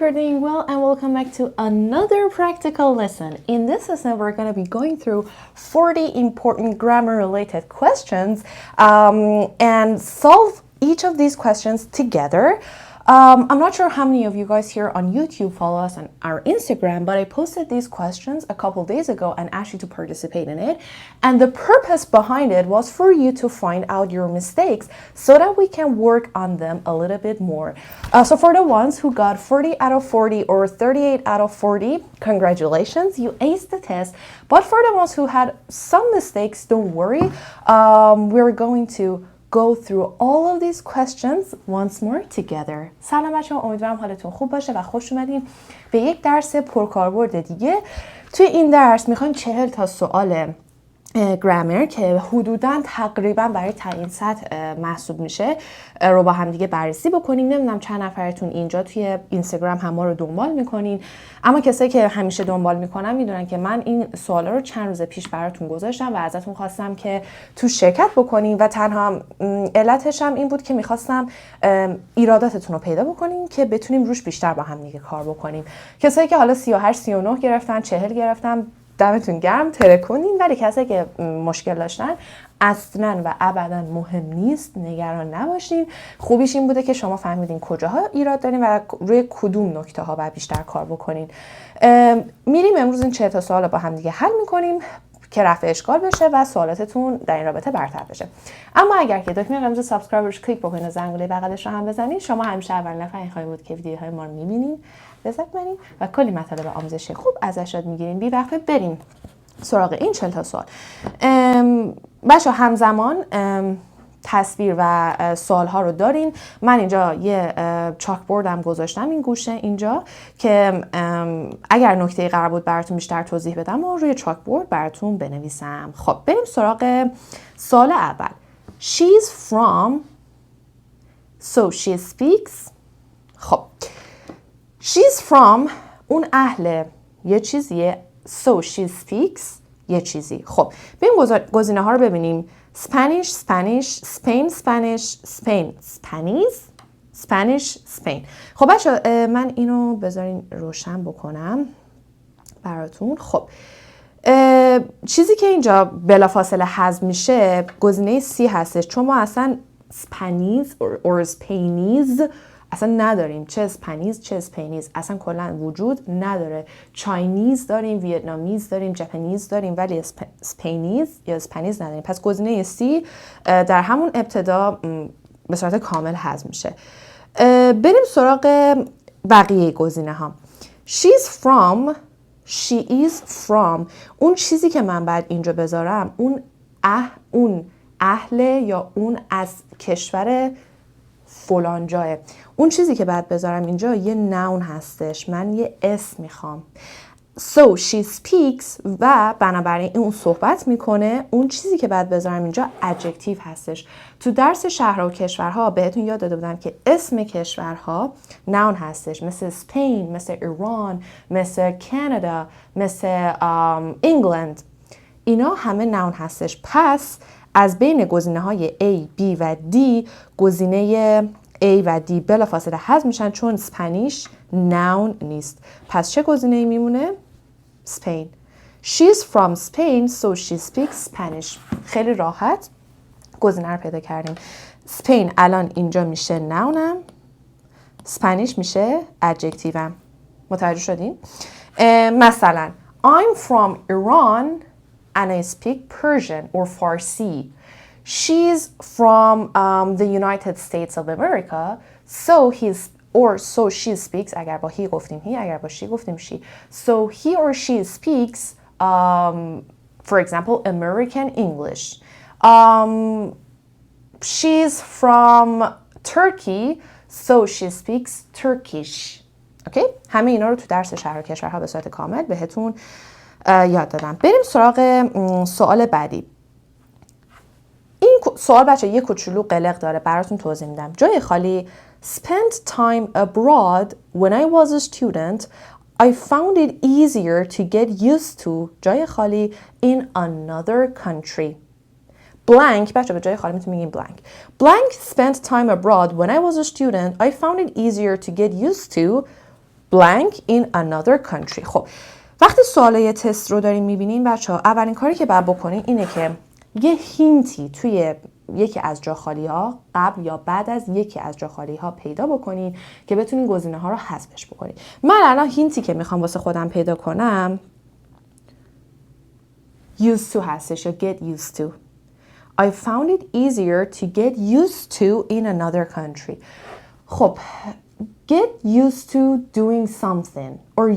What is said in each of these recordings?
you're doing well and welcome back to another practical lesson. In this lesson, we're going to be going through 40 important grammar-related questions and solve each of these questions together. I'm not sure how many of you guys here on YouTube follow us on our Instagram, but I posted these questions a couple days ago and asked you to participate in it. And the purpose behind it was for you to find out your mistakes so that we can work on them a little bit more. So for the ones who got 40 out of 40 or 38 out of 40, congratulations, you aced the test. But for the ones who had some mistakes, don't worry. We're going to go through all of these questions once more together. سلام بچه‌ها، امیدوارم حالتون خوب باشه و خوش اومدین به یک درس پرکاربرد دیگه. توی این درس میخوایم 40 تا سوال گرامر که حدوداً تقریباً برای تعیین سطح محسوب میشه رو با هم دیگه بررسی بکنیم. نمیدونم چند نفرتون اینجا توی اینستاگرام هم ما رو دنبال میکنین، اما کسایی که همیشه دنبال میکنن میدونن که من این سوالا رو چند روز پیش براتون گذاشتم و ازتون خواستم که تو شرکت بکنین و تنها علتش هم این بود که میخواستم ایراداتتون رو پیدا بکنیم که بتونیم روش بیشتر با هم دیگه کار بکنیم. کسایی که حالا 38 39 گرفتن 40 گرفتن دمتون گرم، ترکونین، ولی کسایی که مشکل داشتن اصلا و ابدا مهم نیست، نگران نباشین. خوبیش این بوده که شما فهمیدین کجاها ایراد دارین و روی کدوم نکته ها باید بیشتر کار بکنین. میریم امروز این 40 تا سوال با هم دیگه حل میکنیم که رفع اشکال بشه و سوالاتتون در این رابطه برطرف بشه. اما اگر که دکمه قرمز سابسکرایب روش کلیک بکنید و زنگوله بغلش رو هم بزنید، شما همیشه اول نفر خواهید بود که ویدیوهای ما رو میبینین، لذت ببرین و کلی مطالب آموزشی خوب ازش یاد میگیرین. بی وقفه بریم سراغ این 40 تا سوال. بچه‌ها همزمان تصویر و سوال ها رو دارین. من اینجا یه چاک بوردم گذاشتم این گوشه اینجا که اگر نکته‌ای قرار بود براتون بیشتر توضیح بدم و روی چاک بورد براتون بنویسم. خب بریم سراغ سوال اول. She's from so she speaks. خب she's from اون اهل یه چیزیه، so she speaks یه چیزی. خب بریم گزینه ها رو ببینیم. Spanish, Spanish, Spain, Spanish, Spain, Spanish, Spanish, Spain. خب بچه من اینو بذارین روشن بکنم براتون. خب چیزی که اینجا بلافاصله حذف میشه گزینه C هستش، چون ما اصلا Spanish or Spanish اصلا نداریم. چه اسپانیز چه اسپانیز اصلا کلا وجود نداره. چاینیز داریم، ویتنامیز داریم، ژاپنیز داریم، ولی اسپانیز یا اسپانیز نداریم. پس گزینه C در همون ابتدا به صورت کامل حذف میشه. بریم سراغ بقیه گزینه ها. She's from، she is from. اون چیزی که من بعد اینجا بذارم اون اهل یا اون از کشور فلان جایه. اون چیزی که بعد بذارم اینجا یه نون هستش، من یه اسم میخوام. So she speaks و بنابراین اون صحبت میکنه. اون چیزی که بعد بذارم اینجا adjective هستش. تو درس شهرها و کشورها بهتون یاد داده بودم که اسم کشورها نون هستش، مثل اسپین، مثل ایران، مثل کانادا، مثل انگلند. اینا همه نون هستش. پس از بین گزینه های A, B و D گزینه A و D بلافاصله حذف میشن چون اسپانیش نون نیست. پس چه گزینه‌ای میمونه؟ Spain. She's from Spain so she speaks Spanish. خیلی راحت گزینه رو پیدا کردیم. Spain الان اینجا میشه نونم، اسپانیش میشه adjectiveم. متوجه شدین؟ مثلا I'm from Iran and I speak Persian or Farsi. She's from the United States of America, so she speaks. اگر با he گفتیم he، اگر با she گفتیم she. So he or she speaks, for example, American English. She's from Turkey, so she speaks Turkish. Okay? همه اینا رو تو درس شهر و کشورها به صورت کامل بهتون یاد دادم. بریم سراغ سوال بعدی. این سوال بچه یه کوچولو قلق داره، براتون توضیح میدم. جای خالی spent time abroad when I was a student I found it easier to get used to جای خالی in another country. blank بچه به جای خالی میتونیم بگیم blank spent time abroad when I was a student I found it easier to get used to blank in another country. خب وقتی سوالای تست رو داریم میبینین بچه ها، اولین کاری که باید بکنین اینه که یه هینتی توی یکی از جاخالی ها قبل یا بعد از یکی از جاخالی ها پیدا بکنین که بتونین گزینه ها رو حذفش بکنین. من الان هینتی که میخوام واسه خودم پیدا کنم used to هستش یا get used to. I found it easier to get used to in another country. خب get used to doing something or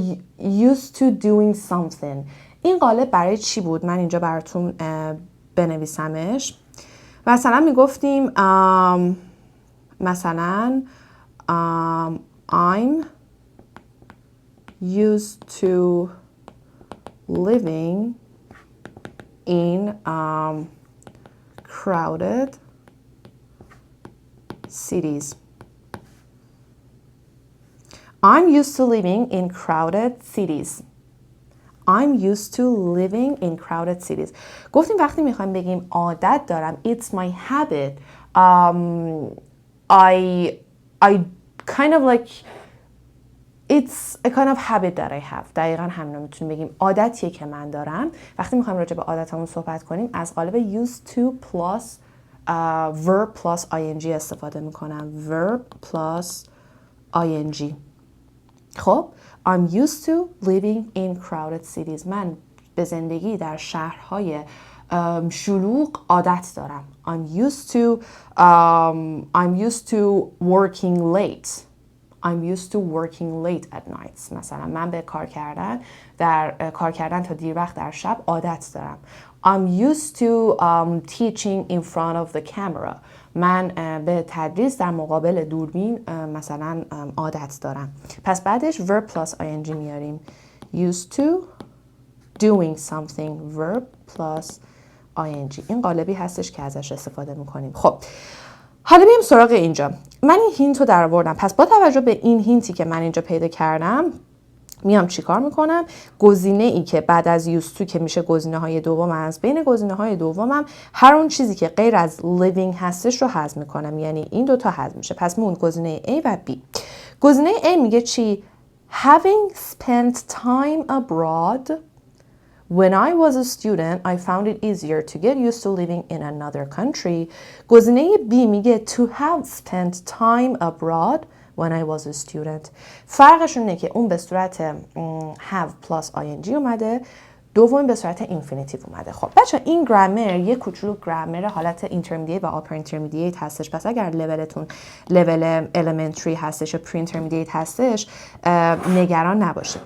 used to doing something. این قالب برای چی بود؟ من اینجا براتون بنویسمش. مثلا میگفتیم مثلا I'm used to living in crowded cities. I'm used to living in crowded cities. I'm used to living in crowded cities. گفتیم وقتی میخوایم بگیم عادت دارم it's my habit. I kind of like it's a kind of habit that I have. دقیقاً همین رو میتونیم بگیم عادتیه که من دارم. وقتی میخوایم راجع به عادتمون صحبت کنیم از قالب used to plus verb plus ing استفاده میکنم. verb plus ing. خب I'm used to living in crowded cities. من به زندگی در شهرهای شلوغ عادت دارم. I'm used to working late. I'm used to working late at nights. مثلا من به کار کردن تا دیر وقت در شب عادت دارم. I'm used to teaching in front of the camera. من به تدریس در مقابل دوربین مثلا عادت دارم. پس بعدش verb plus ing میاریم. used to doing something verb plus ing. این قالبی هستش که ازش استفاده میکنیم. خب حالا بیایم سراغ اینجا. من این هینت رو در آوردم. پس با توجه به این هینتی که من اینجا پیدا کردم میام چیکار میکنم؟ گزینه ای که بعد از used to که میشه گزینه های دوم، از بین گزینه های دومم هر اون چیزی که غیر از living هستش رو حذف میکنم. یعنی این دوتا حذف میشه. پس میمون گزینه A و B. گزینه A میگه چی؟ Having spent time abroad when I was a student, I found it easier to get used to living in another country. گزینه B میگه to have spent time abroad when I was a student. فرقشون اینه که اون به صورت have plus ing اومده، دوم به صورت infinitive اومده. خب بچه این گرامر یه کوچولو گرامر حالت اینترمدییت و آپر اینترمدییت هستش. پس اگر لولتون لول elementary هستش یا پری اینترمدییت هستش نگران نباشید.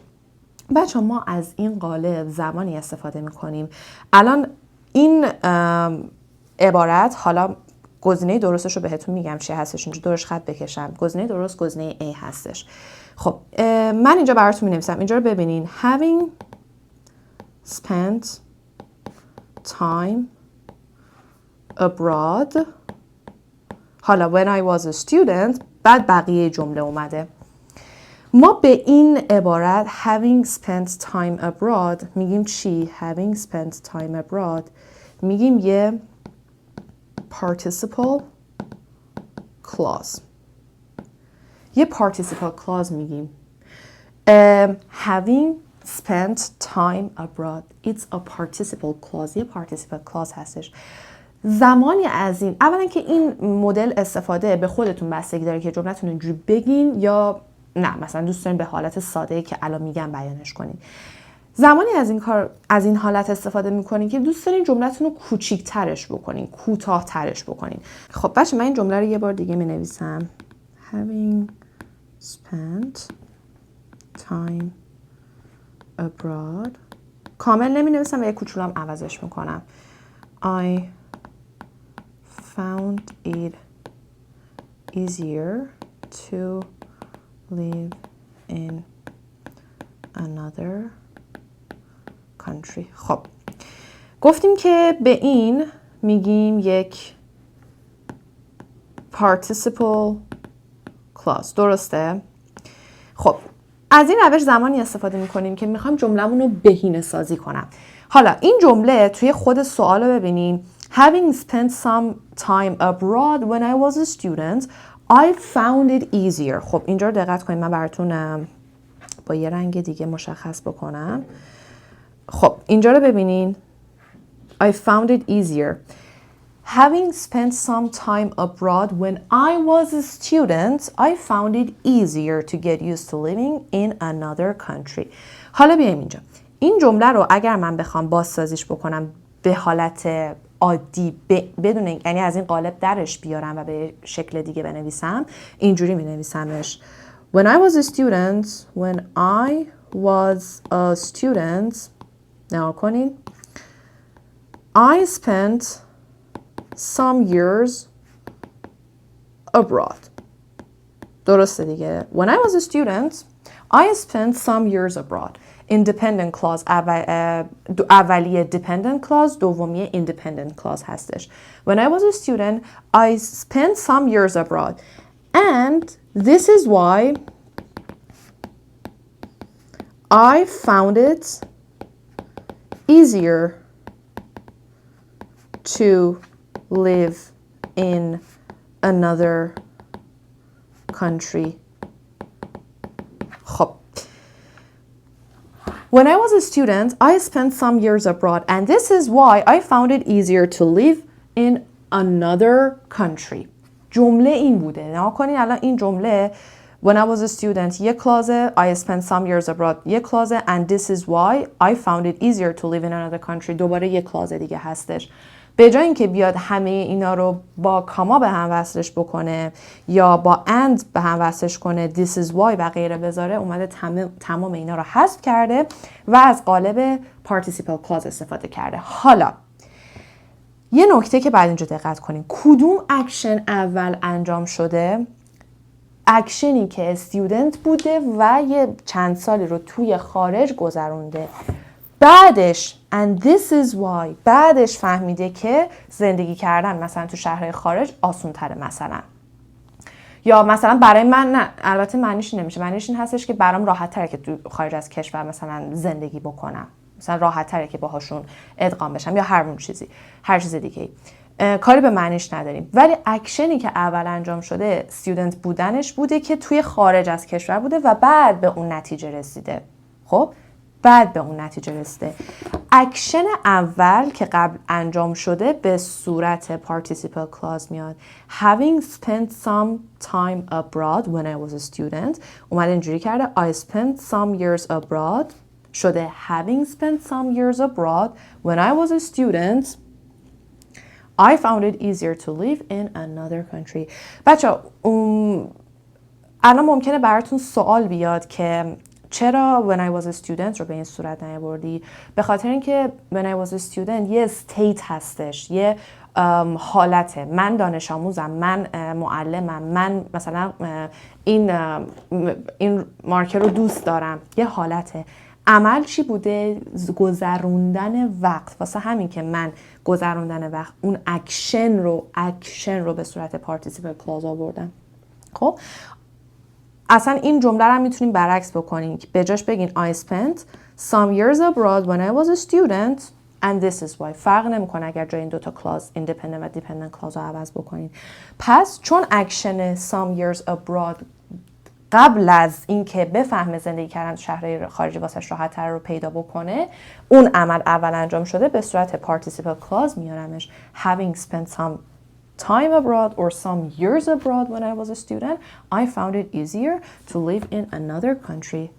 بچه ما از این قالب زمانی استفاده میکنیم. الان این عبارت، حالا گزینه درستش رو بهتون میگم چی هستش، اینجا درش خط بکشم. گزینه درست گزینه A هستش. خب من اینجا براتون مینویسم. اینجا رو ببینین. Having spent time abroad. حالا when I was a student بعد بقیه جمله اومده. ما به این عبارت having spent time abroad میگیم چی؟ having spent time abroad میگیم یه participle clause. یه participle clause میگیم. Having spent time abroad. It's a participle clause. یه participle clause هستش. زمانی از این، اولا که این مدل استفاده به خودتون بستگی داره که جملتون اینجوری بگین یا نه، مثلا دوست دارین به حالت ساده که الان میگم بیانش کنین. زمانی از این حالت استفاده میکنین که دوست دارین جملتون رو کوچیک‌ترش بکنین، کوتاه‌ترش بکنین. خب بچه من این جمله رو یه بار دیگه مینویسم. Having spent time abroad. کامل نمینویسم و یه کوچولو هم عوضش میکنم. I found it easier to live in another country. خب گفتیم که به این میگیم یک participle clause. درسته؟ خب از این روش زمانی استفاده میکنیم که میخوایم جمله‌مون رو بهینه سازی کنم. حالا این جمله توی خود سوال رو ببینین. Having spent some time abroad when I was a student, I found it easier. خب اینجا رو دقت کنید. من براتون با یه رنگ دیگه مشخص بکنم. خب اینجا رو ببینین. I found it easier. Having spent some time abroad when I was a student, I found it easier to get used to living in another country. حالا بیایم اینجا. این جمله رو اگر من بخوام بازسازیش بکنم به حالت عادی بدون یعنی از این قالب درش بیارم و به شکل دیگه بنویسم، اینجوری می نویسمش. When I was a student, نگاه کنین. I spent some years abroad. درسته دیگه. When I was a student, I spent some years abroad. Independent clause اولیه dependent clause، دومیه independent clause هستش. When I was a student, I spent some years abroad. And this is why I found it easier to live in another country. خب. When I was a student, I spent some years abroad, and this is why I found it easier to live in another country. جمله این بوده. نگاه کنین الان این جمله When I was a student یه کلازه، I spent some years abroad یه کلازه، and this is why I found it easier to live in another country دوباره یه کلازه دیگه هستش. به جای اینکه بیاد همه اینا رو با کاما به هم وصلش بکنه یا با and به هم وصلش کنه this is why و غیره بذاره، اومده تمام اینا رو حذف کرده و از قالب participle clause استفاده کرده. حالا یه نکته که بعد اینجا دقت کنیم، کدوم اکشن اول انجام شده؟ اکشنی که استودنت بوده و یه چند سالی رو توی خارج گذرونده. بعدش and this is why بعدش فهمیده که زندگی کردن مثلا تو شهرهای خارج آسون تره مثلا. یا مثلا برای من نه، البته معنیش نمیشه، معنیش این هستش که برام راحت تره که تو خارج از کشور مثلا زندگی بکنم، مثلا راحت تره که باهاشون ادغام بشم یا هر چیز دیگه. کاری به معنیش نداریم، ولی اکشنی که اول انجام شده استودنت بودنش بوده که توی خارج از کشور بوده و بعد به اون نتیجه رسیده. خب اکشن اول که قبل انجام شده به صورت participle clause میاد. Having spent some time abroad when I was a student اومده اینجوری کرده I spent some years abroad شده having spent some years abroad when I was a student I found it easier to live in another country. بچه الان ممکنه براتون سوال بیاد که چرا when I was a student رو به این صورت نیاوردی؟ به خاطر اینکه when I was a student یه state هستش، یه حالته. من دانش آموزم، من معلمم، من مثلا این مارکر رو دوست دارم، یه حالته. عمل چی بوده؟ گذروندن وقت. واسه همین که من گذروندن وقت اون اکشن رو به صورت participle clause آوردم. خب اصلا این جمله رو هم میتونیم برعکس بکنیم که به جاش بگین I spent some years abroad when I was a student and this is why. فرق نمیکنه اگر جای این دوتا clause independent و dependent clause رو عوض بکنین. پس چون اکشن some years abroad قبل از اینکه بفهمه زندگی کردن تو شهرهای خارجی واسش راحت تر رو پیدا بکنه، اون عمل اول انجام شده، به صورت participle clause میارمش. Having spent some time abroad or some years abroad when I was a student, I found it easier to live in another country.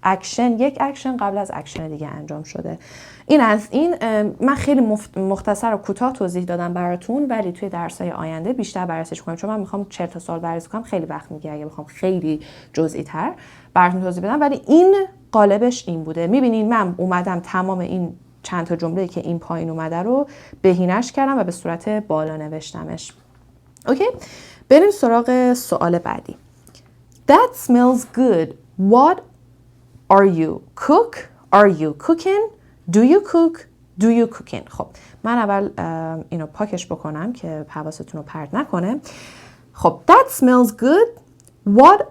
یک اکشن قبل از اکشن دیگه انجام شده. این از این. من خیلی مختصر و کوتاه توضیح دادم براتون، ولی توی درس‌های آینده بیشتر بررسیش کنم، چون من میخوام 40 تا سوال بررسی کنم، خیلی وقت میگیره اگه بخوام خیلی جزئی تر براتون توضیح بدم، ولی این قالبش این بوده. میبینین من اومدم تمام این چند تا جمله‌ای که این پایین اومده رو بهینه‌اش کردم و به صورت بالا نوشتمش. اوکی، بریم سراغ سوال بعدی. That smells good. What are you? Cook? Are you cooking? Do you cook? Do you cooking? خب من اول اینو پاکش بکنم که حواستون رو پرت نکنه. خب that smells good. What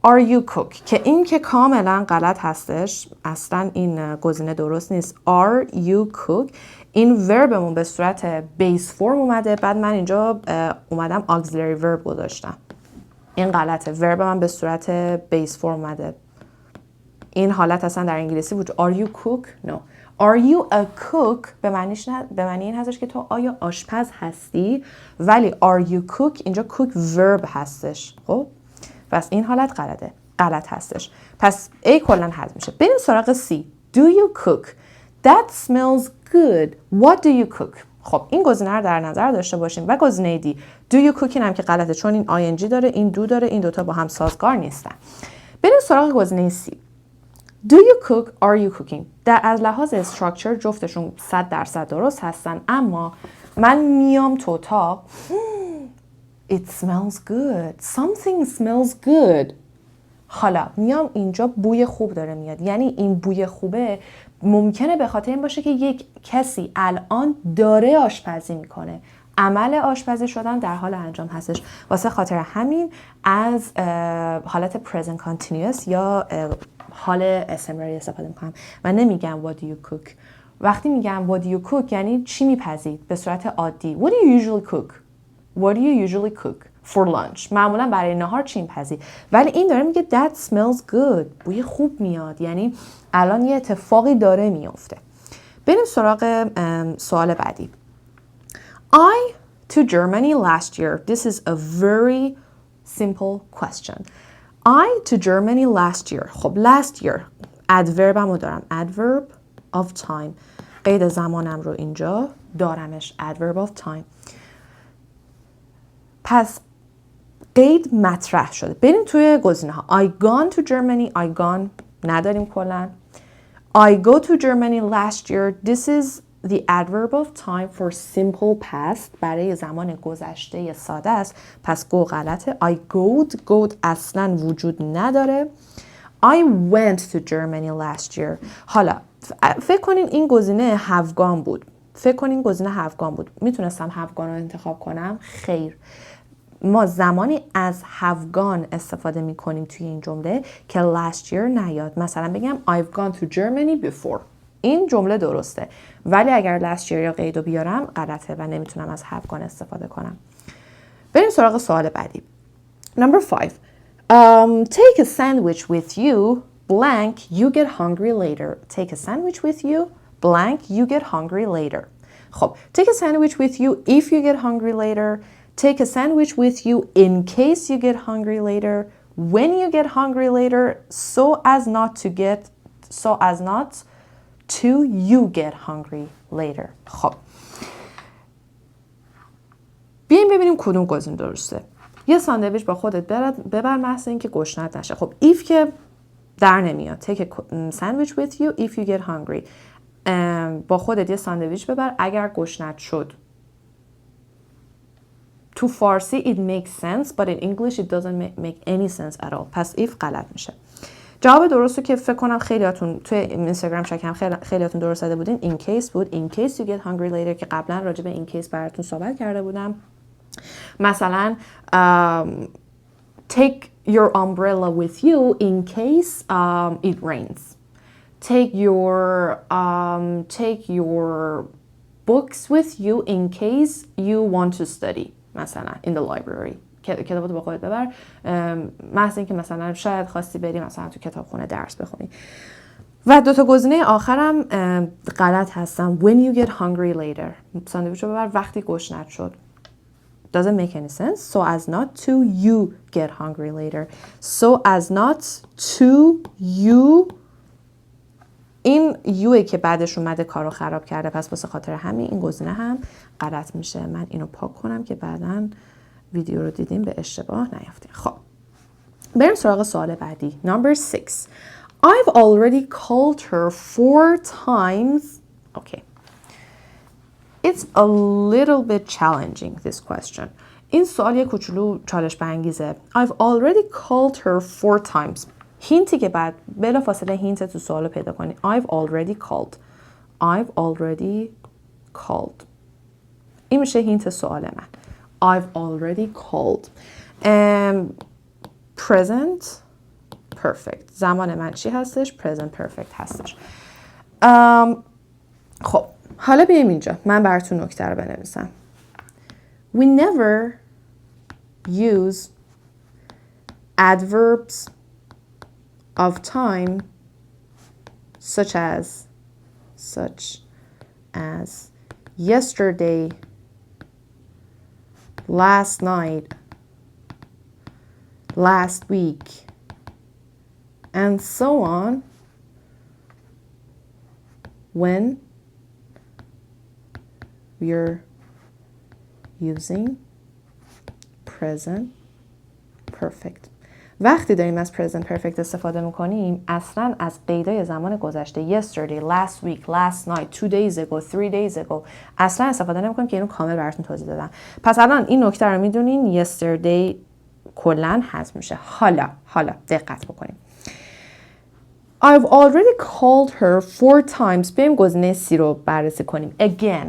are you cook؟ که این که کاملا غلط هستش، اصلا این گزینه درست نیست. Are you cook؟ این وربمون به صورت بیس فرم اومده، بعد من اینجا اومدم auxiliary verb گذاشتم. این غلطه. ورب من به صورت بیس فرم اومده. این حالت اصلا در انگلیسی وجود. Are you cook? No. Are you a cook به معنی این هستش که تو آیا آشپز هستی، ولی are you cook اینجا cook verb هستش. خب پس این حالت غلط هستش. پس A کلن حذف میشه. بریم سراغ C. Do you cook? That smells good. What do you cook? خب این گزینه رو در نظر داشته باشیم و گزینه D. Do you cook هم که غلطه چون این ing داره، این do داره، این دوتا با هم سازگار نیستن. بریم سراغ گزینه C. Do you cook? Are you cooking? از لحاظ استراکچر جفتشون 100% درست هستن، اما من میام تو اتاق It smells good. Something smells good. حالا میام اینجا بوی خوب داره میاد. یعنی این بوی خوبه ممکنه به خاطر این باشه که یک کسی الان داره آشپزی میکنه. عمل آشپزی شدن در حال انجام هستش. واسه خاطر همین از حالت present continuous یا حال استمراری استفاده میکنم و نمیگم what do you cook. وقتی میگم what do you cook یعنی چی میپزید به صورت عادی. What do you usually cook? What do you usually cook for lunch? معمولا برای نهار چی میپزید. ولی این داره میگه that smells good. بوی خوب میاد. یعنی الان یه اتفاقی داره میفته. بریم سراغ سوال بعدی. I to Germany last year. This is a very simple question. I to Germany last year. خب last year adverb همو دارم. Adverb of time. قید زمانم رو اینجا دارمش. Adverb of time. پس قید مطرح شده. بریم توی گزینه ها. I gone to Germany. I gone نداریم کلن. I go to Germany last year. This is the adverb of time for simple past. برای زمان گذشته ساده است. پس go غلطه. I go اصلا وجود نداره. I went to Germany last year. حالا فکر کنین این گزینه have gone بود. میتونستم have gone رو انتخاب کنم؟ خیر. ما زمانی از have gone استفاده میکنیم توی این جمله که last year نیاد. مثلا بگم I've gone to Germany before. این جمله درسته. ولی اگر last year یا قیدو بیارم غلطه و نمیتونم از have gone استفاده کنم. بریم سراغ سوال بعدی. Number 5. Take a sandwich with you, blank, you get hungry later. Take a sandwich with you, blank, you get hungry later. خب, take a sandwich with you if you get hungry later. Take a sandwich with you in case you get hungry later. When you get hungry later, so as not to you get hungry later. خب. بیایم ببینیم کدوم گزینه درسته. یه ساندویچ با خودت ببر محض اینکه گشنت نشه. خب if که در نمیاد. Take a sandwich with you if you get hungry. با خودت یه ساندویچ ببر اگر گشنت شد. To Farsi it makes sense but in English it doesn't make any sense at all. پس if غلط میشه. جواب درستو که فکر کنم خیلیاتون توی اینستاگرام چکم خیلیاتون درست زده بودین in case بود. In case you get hungry later که قبلا راجع به in case براتون صحبت کرده بودم. مثلا take your umbrella with you in case it rains. Take your books with you in case you want to study. مثلا in the library. کتاباتو با خودت ببر محض اینکه مثلا شاید خواستی بری مثلا تو کتابخونه درس بخونی. و دو تا گزینه آخرم غلط هستن. When you get hungry later. ساندویچو ببر وقتی گشنت شد. Doesn't make any sense. So as not to you get hungry later. So as not to you. این یوه که بعدش اومده کارو خراب کرده. پس واسه خاطر همین این گزینه هم غلط میشه. من اینو پاک کنم که بعداً ویدیو رو دیدیم به اشتباه نیفتیم. خب بریم سراغ سوال بعدی. Number 6. I've already called her 4 times. Okay. It's a little bit challenging this question. این سوال یه کوچولو چالش برانگیزه. I've already called her 4 times. هینتی که بعد بلافاصله هینت تو سوالو پیدا کنی. I've already called. I've already called. این میشه هینت سوال من. I've already called. Present perfect. زمان من چی هستش؟ Present perfect هستش. خب حالا بیایم اینجا. من براتون نکته رو بنویسم. We never use adverbs of time such as yesterday, last night, last week, and so on, when we're using present perfect. وقتی داریم از present perfect استفاده میکنیم اصلا از قیدای زمان گذشته yesterday, last week, last night, 2 days ago, 3 days ago اصلا استفاده نمیکنیم که اینو کامل براتون توضیح دادم. پس الان این نکته رو میدونین yesterday کلن حذف میشه. حالا دقت بکنیم. I've already called her 4 times. بیایم گزینه C رو بررسی کنیم. Again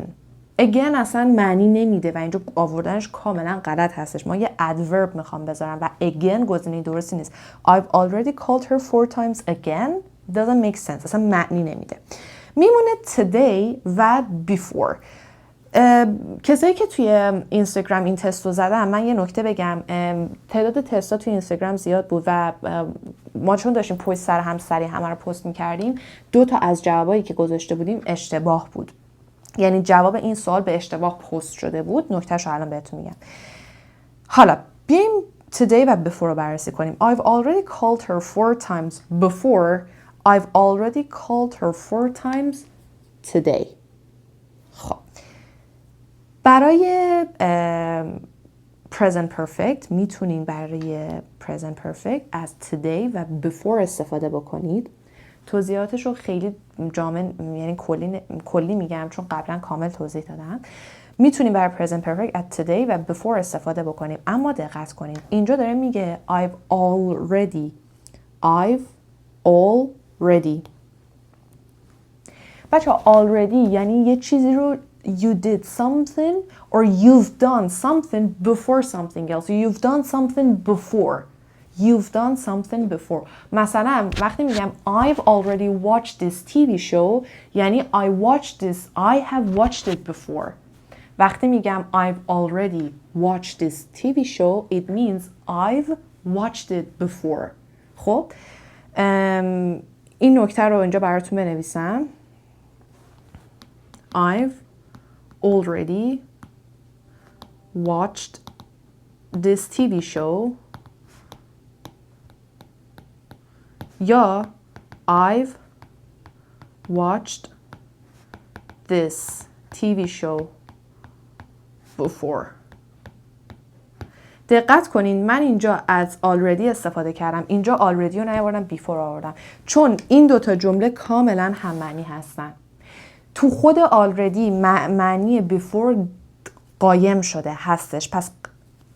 اصلا معنی نمیده و اینجا آوردنش کاملا غلط هستش. ما یه adverb میخوام بذارم و again گزینه درستی نیست. I've already called her 4 times again doesn't make sense. اصلا معنی نمیده. میمونه today و before. کسایی که توی اینستاگرام این تست رو زدن، من یه نکته بگم. تعداد تستا توی اینستاگرام زیاد بود و ما چون داشتیم پشت سر هم سریع همه رو پست میکردیم 2 تا از جوابایی که گذاشته بودیم اشتباه بود. یعنی جواب این سوال به اشتباه پست شده بود. نکتهش رو الان بهتون میگم. حالا بیایم today و before رو بررسی کنیم. I've already called her 4 times before. I've already called her 4 times today. خب برای present perfect میتونین برای present perfect از today و before استفاده بکنید. توضیحاتش رو خیلی جامع یعنی کلی میگم چون قبلا کامل توضیح دادم. میتونیم برای present perfect از today و before استفاده بکنیم. اما دقت کنیم اینجا داره میگه I've already. بچه already یعنی یه چیزی رو you did something or you've done something before something else. You've done something before. مثلا وقتی میگم I've already watched this TV show یعنی I have watched it before. وقتی میگم I've already watched this TV show it means I've watched it before. خب این نکته رو اینجا براتون بنویسم. I've already watched this TV show یا I've watched this TV show before. دقت کنین من اینجا از already استفاده کردم. اینجا already رو نیاوردم before آوردم چون این دوتا جمله کاملا هم معنی هستن. تو خود already معنی before قایم شده هستش. پس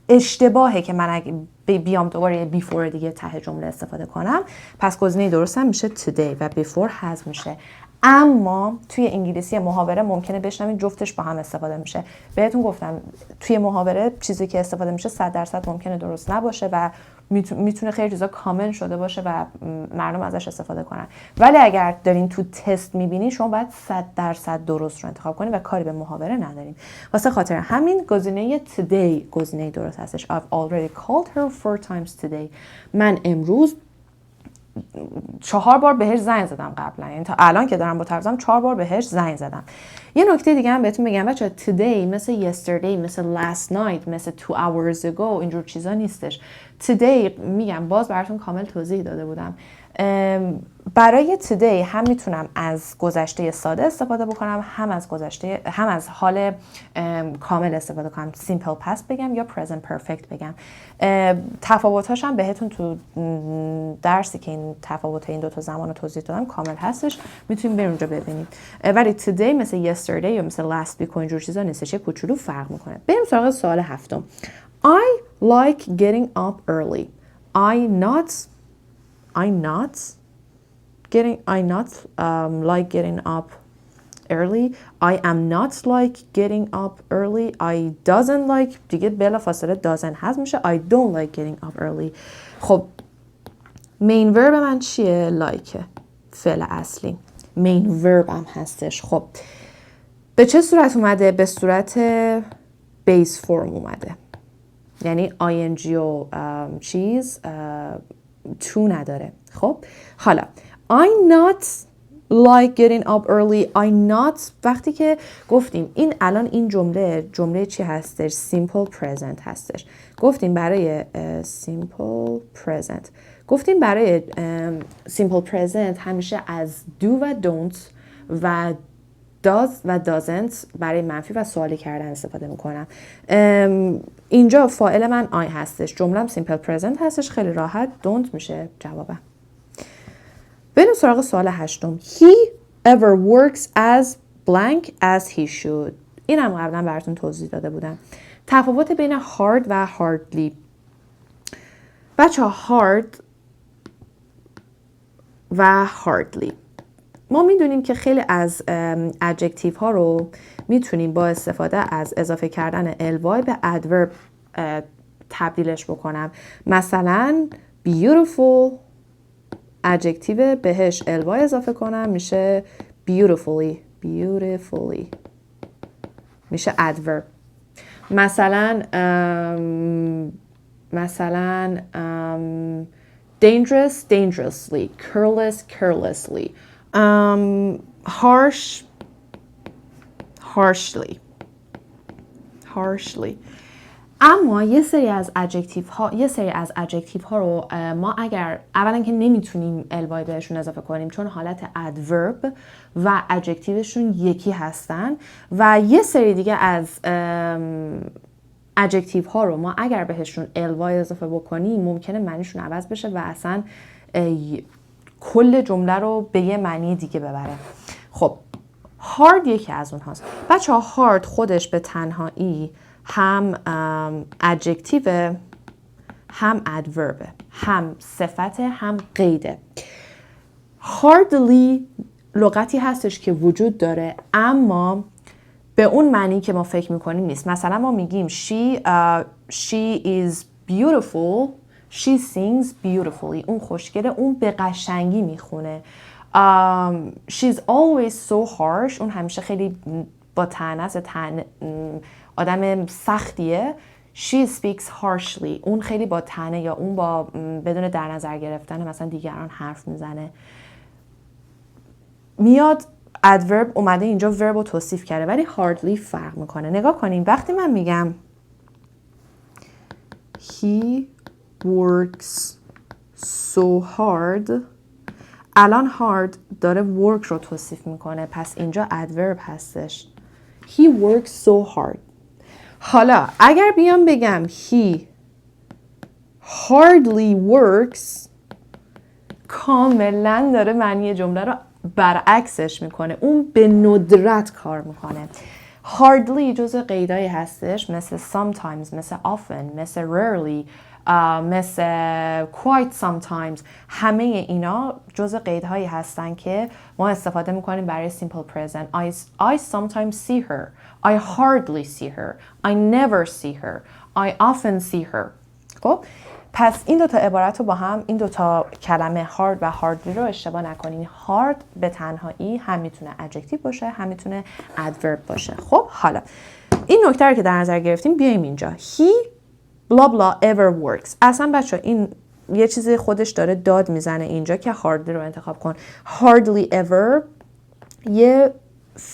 اشتباهه که من اگه بیام دوباره یه before دیگه ته جمله استفاده کنم. پس گزینه درستم میشه today و before حذف میشه. اما توی انگلیسی محاوره ممکنه بشنوین جفتش با هم استفاده میشه. بهتون گفتم توی محاوره چیزی که استفاده میشه 100% ممکنه درست نباشه و میتونه خیلی چیزا کامل شده باشه و مردم ازش استفاده کنن. ولی اگر دارین تو تست میبینین شما باید 100% درست رو انتخاب کنین و کاری به محاوره ندارین. واسه خاطر همین گزینه today گزینه درست هستش. I've already called her 4 times today. من امروز 4 بار بهش زنگ زدم قبلا. یعنی تا الان که دارم با طرزم 4 بار بهش زنگ زدم. یه نکته دیگه هم بهتون بگم بچه today مثل yesterday مثل last night مثل 2 hours ago اینجور چیزا نیستش. today میگم باز براتون کامل توضیح داده بودم. برای today هم میتونم از گذشته ساده استفاده بکنم هم از حال کامل استفاده کنم. simple past بگم یا present perfect بگم. تفاوت‌هاش هم بهتون تو درسی که این تفاوت این دو تا زمان رو توضیح دادم کامل هستش. میتونید برید اونجا ببینید. ولی today مثل yesterday یا مثل last week و اینجور چیزا نیستش. یه کوچولو فرق میکنه. بریم سراغ سوال هفتم. I like getting up early. I not like getting up early. I am not like getting up early. I doesn't like دیگه بلا فاصله doesn't حذف میشه. I don't like getting up early. خب main verb من چیه؟ like فعل اصلی. main verb هم هستش. خب به چه صورت اومده؟ به صورت base form اومده. یعنی ing و چیز to نداره. خب حالا I not like getting up early. I not. وقتی که گفتیم این الان این جمله چی هستش؟ simple present هستش. گفتیم برای simple present. گفتیم برای simple present همیشه از do و don't و does و doesn't برای منفی و سوالی کردن استفاده میکنم. اینجا فاعل من I هستش. جملم simple present هستش. خیلی راحت don't میشه جوابم. بریم سراغ سوال 8. He ever works as blank as he should. اینم قبلا براتون توضیح داده بودم. تفاوت بین hard و hardly. بچه hard و hardly. ما میدونیم که خیلی از adjective ها رو میتونیم با استفاده از اضافه کردن ly به adverb تبدیلش بکنم. مثلا beautiful adjective بهش ly اضافه کنم میشه beautifully میشه adverb. مثلا dangerously, carelessly, harshly. اما یه سری از adjective ها رو ما اگر اولا که نمیتونیم ly بهشون اضافه کنیم چون حالت adverb و adjectiveشون یکی هستن و یه سری دیگه از adjective ها رو ما اگر بهشون ly اضافه بکنیم ممکنه معنیشون عوض بشه و اصلا کل جمله رو به یه معنی دیگه ببره. خب hard یکی از اون هاست. بچه ها hard خودش به تنهایی هم adjective هم adverb هم صفت هم قیده. hardly لغتی هستش که وجود داره اما به اون معنی که ما فکر میکنیم نیست. مثلا ما میگیم she is beautiful, she sings beautifully. اون خوشگله، اون به قشنگی میخونه. She's always so harsh. اون همیشه خیلی با طعنه است، آدم سختیه. She speaks harshly. اون خیلی با طعنه یا اون با بدون در نظر گرفتن مثلا دیگران حرف میزنه. میاد adverb اومده اینجا verb رو توصیف کرده ولی hardly فرق میکنه. نگاه کنیم وقتی من میگم he works so hard الان hard داره work رو توصیف میکنه پس اینجا adverb هستش. He works so hard. حالا اگر بیام بگم he hardly works کاملا داره معنی جمله رو برعکسش میکنه. اون به ندرت کار میکنه. hardly جزء قیدایی هستش مثل sometimes، مثل often، مثل rarely، مثل quite sometimes. همه اینا جزء قیدهایی هستن که ما استفاده میکنیم برای simple present. I sometimes see her. I hardly see her. I never see her. I often see her. خب پس این دوتا عبارت رو با هم، این دوتا کلمه hard و hardly رو اشتباه نکنین. hard به تنهایی هم میتونه adjective باشه هم میتونه adverb باشه. خب حالا این نکته رو که در نظر گرفتیم بیایم اینجا. he blah blah ever works. اصلا بچه این یه چیزی خودش داره داد میزنه اینجا که hardly رو انتخاب کن. hardly ever یه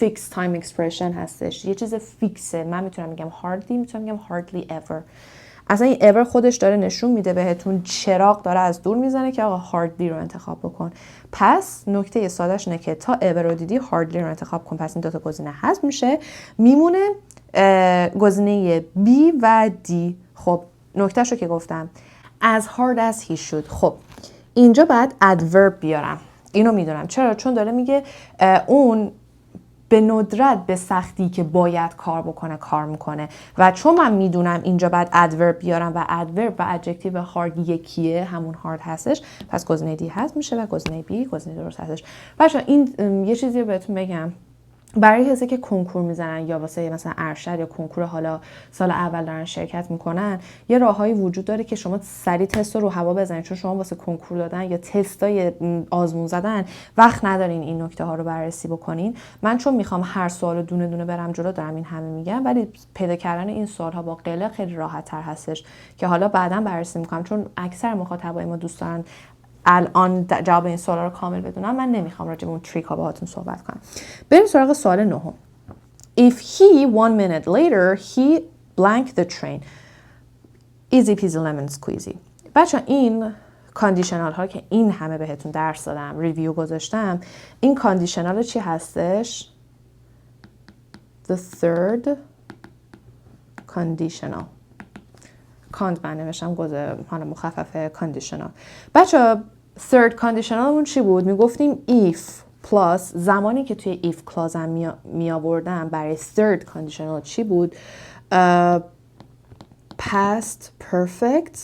fixed time expression هستش، یه چیز فیکسه. من میتونم بگم hardly، میتونم بگم hardly ever. اصلا این ever خودش داره نشون میده بهتون چراغ داره از دور میزنه که آقا hardly رو انتخاب بکن. پس نکته سادهش اینه که تا ever رو دیدی hardly رو انتخاب کن. پس این دوتا گزینه حذف میشه، میمونه گزینه B و D. خب نکتهش رو که گفتم as hard as he should. خب اینجا باید adverb بیارم. اینو میدونم چرا؟ چون داره میگه اون به ندرت به سختی که باید کار بکنه کار میکنه و چون من میدونم اینجا باید adverb بیارم و adverb و adjective hard یکیه، همون hard هستش، پس گزینه D هست میشه و گزینه B گزینه درست هستش. بچه‌ها این یه چیزی رو بهتون بگم، برای کسی که کنکور میزنن یا واسه مثلا ارشد یا کنکور حالا سال اول دارن شرکت میکنن، یه راههایی وجود داره که شما سریع تست رو هوا بزنید، چون شما واسه کنکور دادن یا تستای آزمون زدن وقت ندارین این نکته ها رو بررسی بکنین. من چون میخوام هر سوالو دونه دونه برم جلو دارم این همه میگم، ولی پیدا کردن این سوال ها با قله خیلی راحت تر هستش که حالا بعداً بررسی میکنم، چون اکثر مخاطبای ما دوست دارن الان جواب این سوالا رو کامل بدونم، من نمیخوام راجع به اون تریک ها باهاتون صحبت کنم. بریم سراغ سوال 9. If he 1 minute later he blank the train. Easy peasy lemon squeezy. بچه این کاندیشنال ها که این همه بهتون درس دادم، ریویو گذاشتم، این کاندیشنال چی هستش؟ The third conditional. کاند من نوشتم حالا مخفف conditional. بچه third conditional اون چی بود؟ میگفتیم if plus زمانی که توی if clause هم می آوردم برای third conditional چی بود؟ past perfect.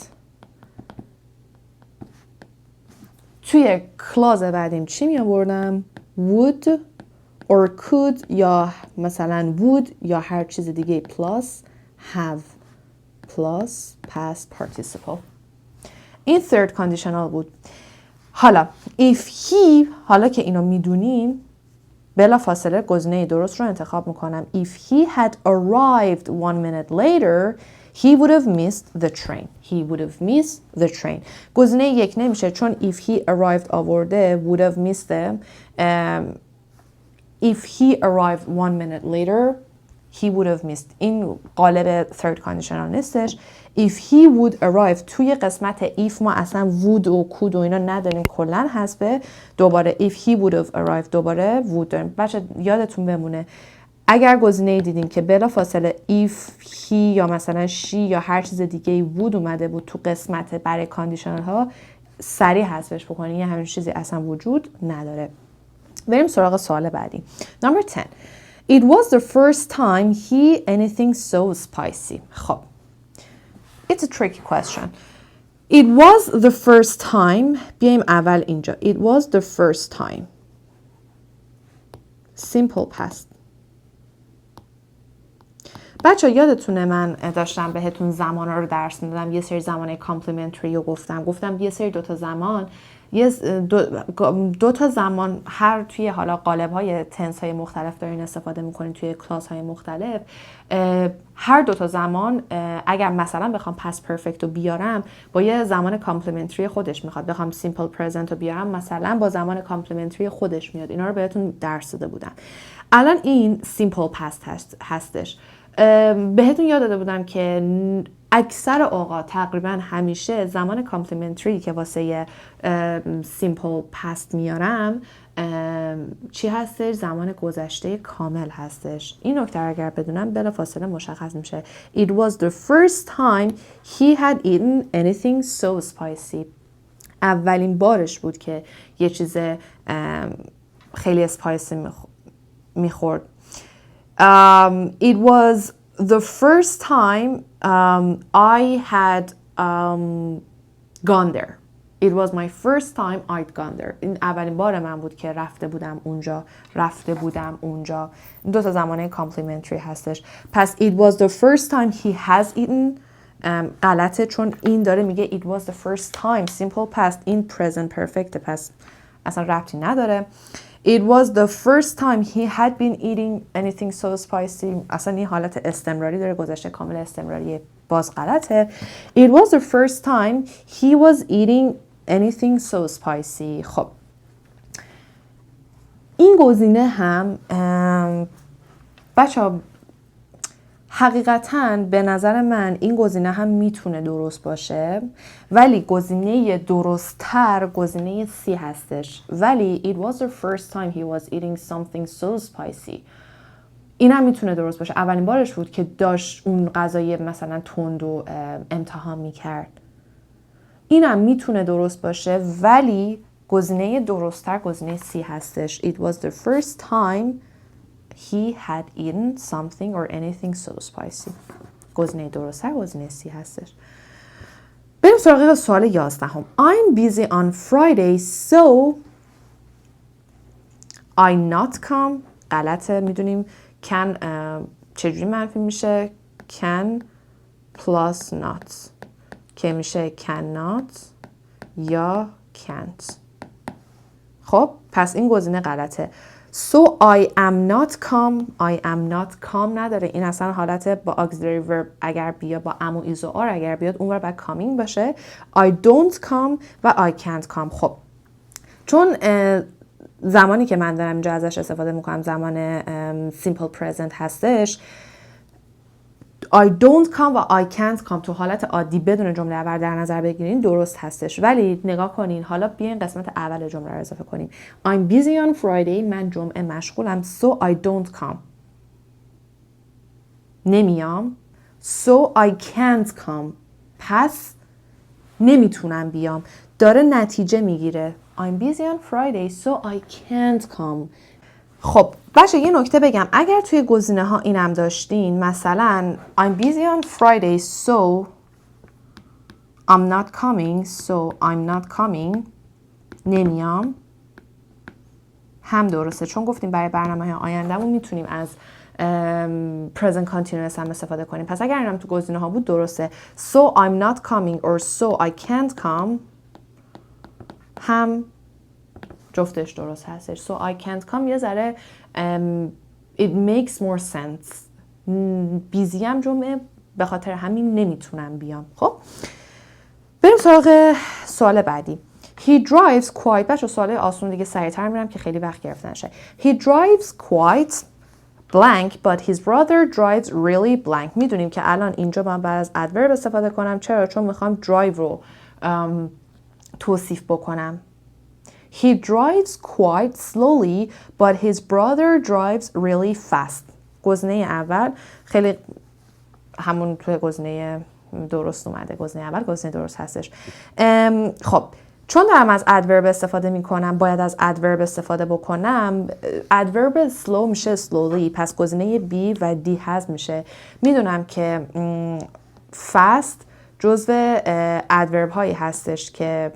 توی کلاز بعدیم چی می آوردم؟ would or could یا مثلا would یا هر چیز دیگه plus have plus past participle. این third conditional بود. حالا if he، حالا که اینو میدونین بلا فاصله گزینه درست رو انتخاب میکنم. If he had arrived 1 minute later he would have missed the train. He would have missed the train. گزینه 1 نمیشه چون if he arrived آورده would have missed them. If he arrived 1 minute later he would have missed. این قالب third conditional نیستش. If he would arrive توی قسمت if ما اصلا would و could و اینا نداریم، کلن حذفه. دوباره if he would have arrived دوباره would داریم. بچه یادتون بمونه اگر گزینه دیدین که بلا فاصله if he یا مثلا she یا هر چیز دیگه would اومده بود تو قسمت برای کاندیشنال ها، سریع حذفش بکنین، یه همین چیزی اصلا وجود نداره. بریم سراغ سوال بعدی. Number 10. It was the first time he anything so spicy. خب It's a tricky question. It was the first time. بیایم اول اینجا. It was the first time. Simple past. بچه یادتونه من داشتم بهتون زمان رو درس میدادم، یه سری زمانه کامپلیمنتری رو گفتم یه سری دوتا زمان، دو تا زمان هر توی حالا قالب های تنس های مختلف دارین استفاده میکنین توی کلاس های مختلف. هر دوتا زمان اگر مثلا بخوام پست پرفکت رو بیارم با یه زمان کامپلیمنتری خودش میخواد، بخوام سیمپل پرزنت رو بیارم مثلا با زمان کامپلیمنتری خودش میاد. اینا رو بهتون درس داده بودم. الان این سیمپل پست هستش. بهتون یاد داده بودم که اکثر اوقات تقریبا همیشه زمان کامپلیمنتری که واسه سیمپل پست میارم چی هستش؟ زمان گذشته کامل هستش. این نکته اگر بدونم بلافاصله مشخص میشه. It was the first time he had eaten anything so spicy. اولین بارش بود که یه چیز خیلی اسپایسی میخورد. It was the first time I had gone there. It was my first time I'd gone there. این اولین بار من بود که رفته بودم اونجا. دو تا زمانه کامپلیمنتری هستش. پس it was the first time he has eaten غلطه چون این داره میگه it was the first time simple past، این present perfect، پس اصلا ربطی نداره. It was the first time he had been eating anything so spicy. اصلا این حالت استمراری داره، گذشته کامل استمراری، باز غلطه. It was the first time he was eating anything so spicy. خب این گزینه هم بچه‌ها حقیقتاً به نظر من این گزینه هم میتونه درست باشه، ولی گزینه درست‌تر گزینه سی هستش. ولی it was the first time he was eating something so spicy. این هم میتونه درست باشه. اولین بارش بود که داشت اون غذای مثلا تند و امتحان میکرد. این هم میتونه درست باشه، ولی گزینه درست‌تر گزینه سی هستش. It was the first time he had eaten something or anything so spicy. گزینه درست‌تر گزینه سی هستش. بریم سراغ سوال 11. I'm busy on Friday so I not come. غلطه، میدونیم can چجوری منفی میشه؟ can plus not که میشه cannot یا can't. خب پس این گزینه غلطه. So I am not come. I am not come نداره. این اصلا حالت با auxiliary verb اگر بیاد، با am و is و are اگر بیاد اون بر coming باشه. I don't come و I can't come. خب چون زمانی که من دارم اینجا ازش استفاده میکنم زمان simple present هستش، I don't come و I can't come تو حالت عادی بدون جمله اول در نظر بگیرین درست هستش، ولی نگاه کنین حالا بیاین قسمت اول جمله رو اضافه کنیم. I'm busy on Friday. من جمعه مشغولم. So I don't come. نمیام. So I can't come. پس نمیتونم بیام. داره نتیجه میگیره. I'm busy on Friday. So I can't come. خب باشه یه نکته بگم، اگر توی گزینه ها اینم داشتین، مثلا I'm busy on Friday so I'm not coming. So I'm not coming نمیام هم درسته، چون گفتیم برای برنامه های آیندهمون میتونیم از present continuous هم استفاده کنیم. پس اگر اینم تو گزینه ها بود درسته. So I'm not coming or so I can't come هم جفتش درست هستش. So I can't come یه ذره it makes more sense. بیزیم جمعه به خاطر همین نمیتونم بیام. خب بریم سراغ سوال بعدی. He drives quite. بچه سوال آسون دیگه سریعتر میرم که خیلی وقت گرفته نشه. He drives quite blank but his brother drives really blank. میدونیم که الان اینجا من بعد از adverb استفاده کنم. چرا؟ چون میخوام drive رو توصیف بکنم. He drives quite slowly but his brother drives really fast. گزینه اول خیلی همون توی گزینه درست اومده. گزینه اول گزینه درست هستش. خب چون دارم از adverb استفاده میکنم باید از adverb استفاده بکنم. adverb slow میشه slowly، پس گزینه B و D حذف میشه. میدونم که fast جزو adverb هایی هستش که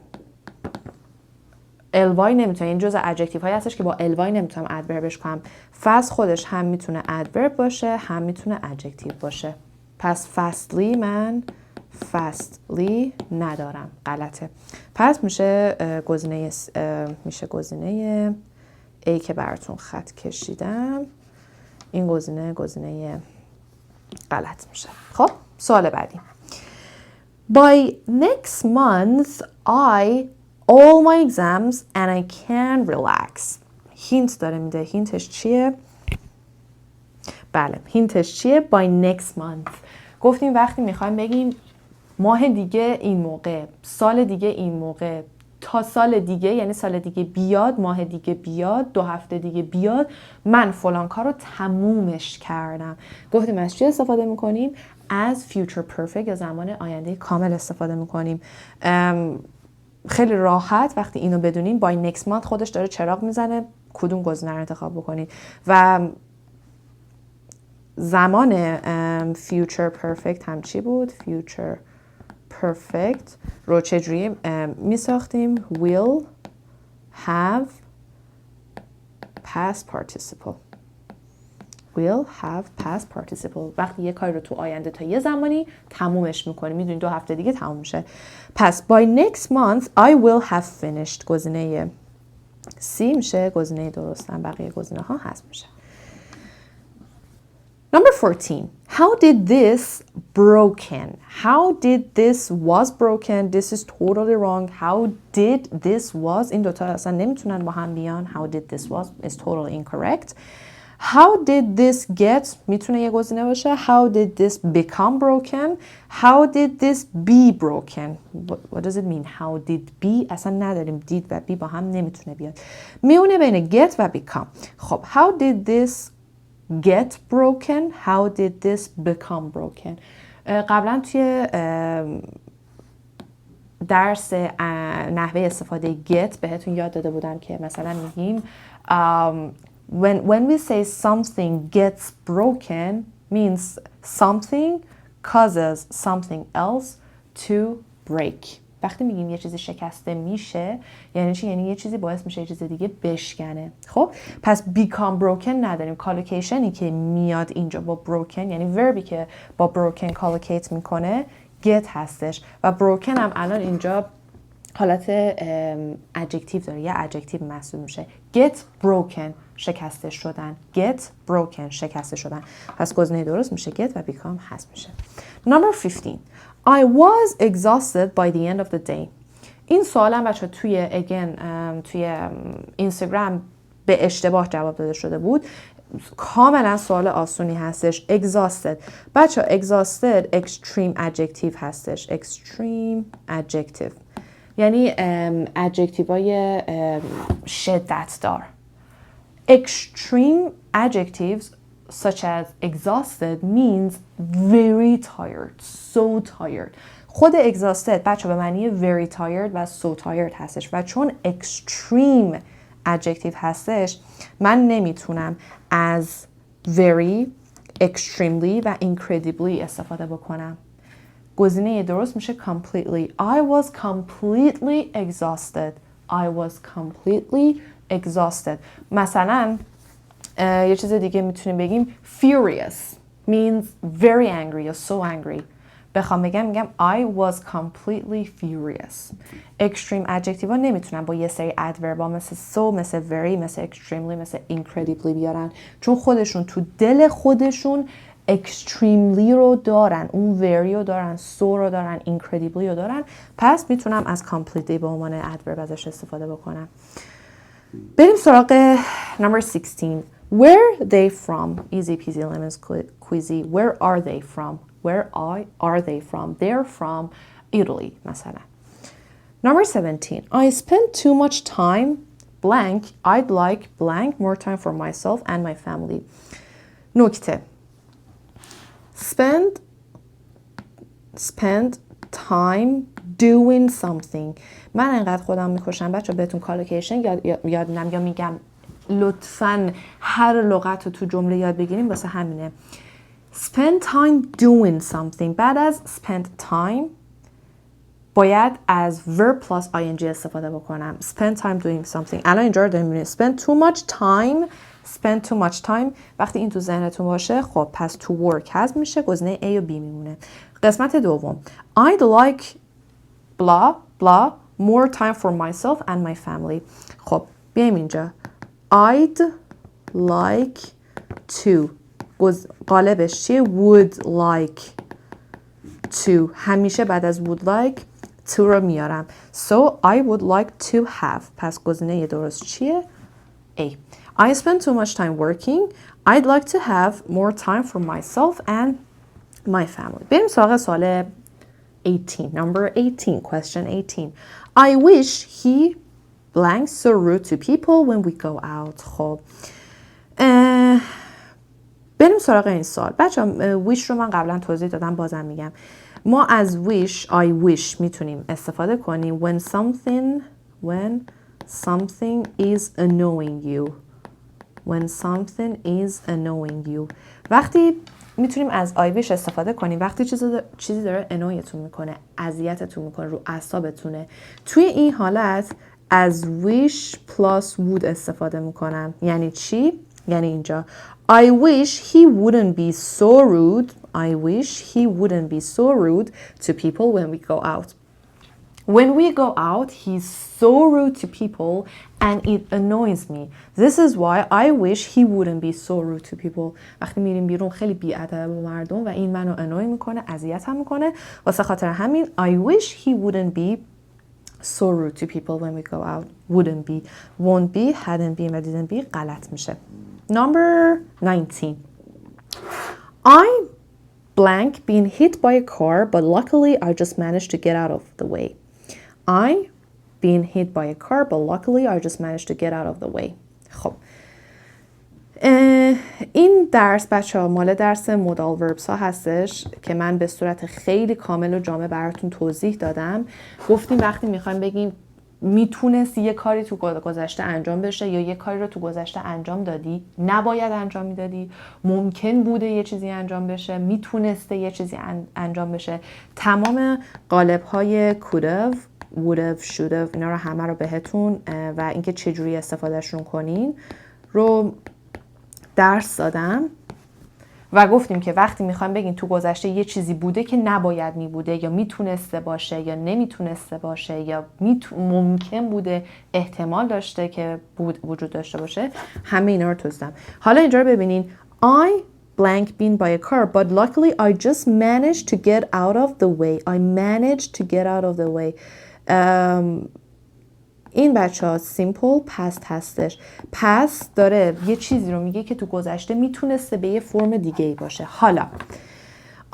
الوای نمیتونه، این جزء ادجکتیو هایی هستش که با الوای نمیتونم ادوربش کنم. فست خودش هم میتونه ادورب باشه هم میتونه ادجکتیو باشه. پس فستلی من فستلی ندارم، غلطه. پس میشه گزینه A که براتون خط کشیدم. این گزینه غلط میشه. خب سوال بعدی. By next month I all my exams and I can relax. هینت داره میده. هینتش چیه؟ بله هینتش چیه؟ By next month. گفتیم وقتی میخوایم بگیم ماه دیگه این موقع، سال دیگه این موقع، تا سال دیگه یعنی سال دیگه بیاد، ماه دیگه بیاد، 2 هفته دیگه بیاد، من فلان کار رو تمومش کردم. گفتیم از چی استفاده میکنیم؟ از future perfect یا زمان آینده کامل استفاده میکنیم. خیلی راحت وقتی اینو بدونین by next month خودش داره چراغ میزنه کدوم گزینه رو انتخاب بکنید. و زمان future perfect هم چی بود؟ future perfect رو چجوری میساختیم؟ will have past participle. will have past participle. وقتی یه کاری رو تو آینده تا یه زمانی تمومش میکنیم، میدونید 2 هفته دیگه تموم میشه. پس by next month I will have finished گزینه C میشه گزینه درستم، بقیه گزینه ها هست میشه. Number 14. How did this broken? How did this was broken? This is totally wrong. How did this was این دوتا اصلا نمیتونن با هم بیان. How did this was is totally incorrect. How did this get میتونه یه گزینه باشه. How did this become broken? How did this be broken? What does it mean? How did be اصلا نداریم. did و be با هم نمیتونه بیاد. میونه بین get و become. خب how did this get broken? How did this become broken? قبلا توی درس نحوه استفاده get بهتون یاد داده بودم که مثلا میگیم when we say something gets broken means something causes something else to break. وقتی میگیم یه چیزی شکسته میشه یعنی چی؟ یعنی یه چیزی باعث میشه یه چیز دیگه بشکنه. خب پس become broken نداریم. کالوکیشنی که میاد اینجا با broken یعنی وربی که با broken کالوکیت میکنه get هستش و broken هم الان اینجا حالت adjective داره، یه adjective محسوب میشه. get broken شکسته شدن. get broken شکسته شدن. پس گزینه درست میشه get و become حذف میشه. Number 15. I was exhausted by the end of the day. این سوالم بچه توی اینستاگرام به اشتباه جواب داده شده بود. کاملا سوال آسونی هستش. exhausted بچه exhausted extreme adjective هستش. extreme adjective یعنی adjective های شدت دار. extreme adjectives such as exhausted means very tired, so tired. خود exhausted بچه به معنی very tired و so tired هستش و چون extreme adjective هستش من نمیتونم از very, extremely و incredibly استفاده بکنم. گزینه درست میشه completely. I was completely exhausted. I was completely exhausted. مثلا یه چیز دیگه میتونیم بگیم furious means very angry or so angry. بخوام میگم I was completely furious. extreme adjective ها نمیتونن با یه سری adverb ها مثل so، مثل very، مثل extremely، مثل incredibly بیارن چون خودشون تو دل خودشون extremely رو دارن، اون very رو دارن، so رو دارن، incredibly رو دارن. پس میتونم از completely به عنوان adverb ازش استفاده بکنم. بریم سراغ number 16. Where they from? Easy peasy lemon squeezy. Where are they from? Where are they from? They're from Italy مثلا. Number 17. I spent too much time blank. I'd like blank more time for myself and my family. نکته. Spend time doing something. من انقدر خودم میکشم بچه بهتون کالوکیشن یاد میدم یا میگم لطفاً هر لغت رو تو جمله یاد بگیریم واسه همینه. Spend time doing something. بعد از spend time باید از verb plus ing استفاده بکنم. Spend time doing something. الان اینجا رو داریم میبینیم. Spend too much time. وقتی این تو ذهنتون باشه خب پس to work هست میشه. گزینه A و B میمونه. قسمت دوم. I'd like blah blah more time for myself and my family. خب بیایم اینجا. I'd like to قالبش چیه؟ would like to. همیشه بعد از would like to رو میارم. So I would like to have. پس گزینه درست چیه؟ A. I spend too much time working. I'd like to have more time for myself and my family. بریم سراغ سوال 18. Number 18. Question 18. I wish he blank so rude to people when we go out. خب بریم سراغ این سوال. بچه wish رو من قبلا توضیح دادم بازم میگم. ما از wish I wish میتونیم استفاده کنیم when something is annoying you. When something is annoying you. وقتی میتونیم از I wish استفاده کنیم وقتی چیزی داره annoyتون میکنه، اذیتتون میکنه، رو اعصابتونه. توی این حالت از wish plus would استفاده میکنم. یعنی چی؟ یعنی اینجا I wish he wouldn't be so rude. I wish he wouldn't be so rude to people when we go out. When we go out, he's so rude to people and it annoys me. This is why I wish he wouldn't be so rude to people. وقتی میریم بیرون خیلی بی‌ادب با مردم و این منو annoy میکنه، اذیتم میکنه. واسه خاطر همین I wish he wouldn't be so rude to people when we go out. Wouldn't be, won't be, hadn't been و didn't be غلط میشه. Number 19. I blank been hit by a car, but luckily I just managed to get out of the way. I been hit by a car, but luckily I just managed to get out of the way. خب این درس بچه‌ها مال درس مودال وربس ها هستش که من به صورت خیلی کامل و جامع براتون توضیح دادم. گفتیم وقتی میخوایم بگیم میتونست یه کاری تو گذشته انجام بشه یا یه کاری رو تو گذشته انجام دادی، نباید انجام میدادی، ممکن بوده یه چیزی انجام بشه، میتونسته یه چیزی انجام بشه. تمام قالب های could have, would have, should have اینا رو همه رو بهتون و اینکه چجوری استفادهشون کنین رو درس دادم و گفتیم که وقتی میخوایم بگیم تو گذشته یه چیزی بوده که نباید میبوده یا میتونسته باشه یا نمیتونسته باشه یا ممکن بوده احتمال داشته که وجود داشته باشه، همه اینا رو توضیحم. حالا اینجا رو ببینین. I blank been by a car but luckily I just managed to get out of the way. I managed to get out of the way. این بچه ها simple past هستش. past داره یه چیزی رو میگه که تو گذشته میتونسته به یه فرم دیگه ای باشه. حالا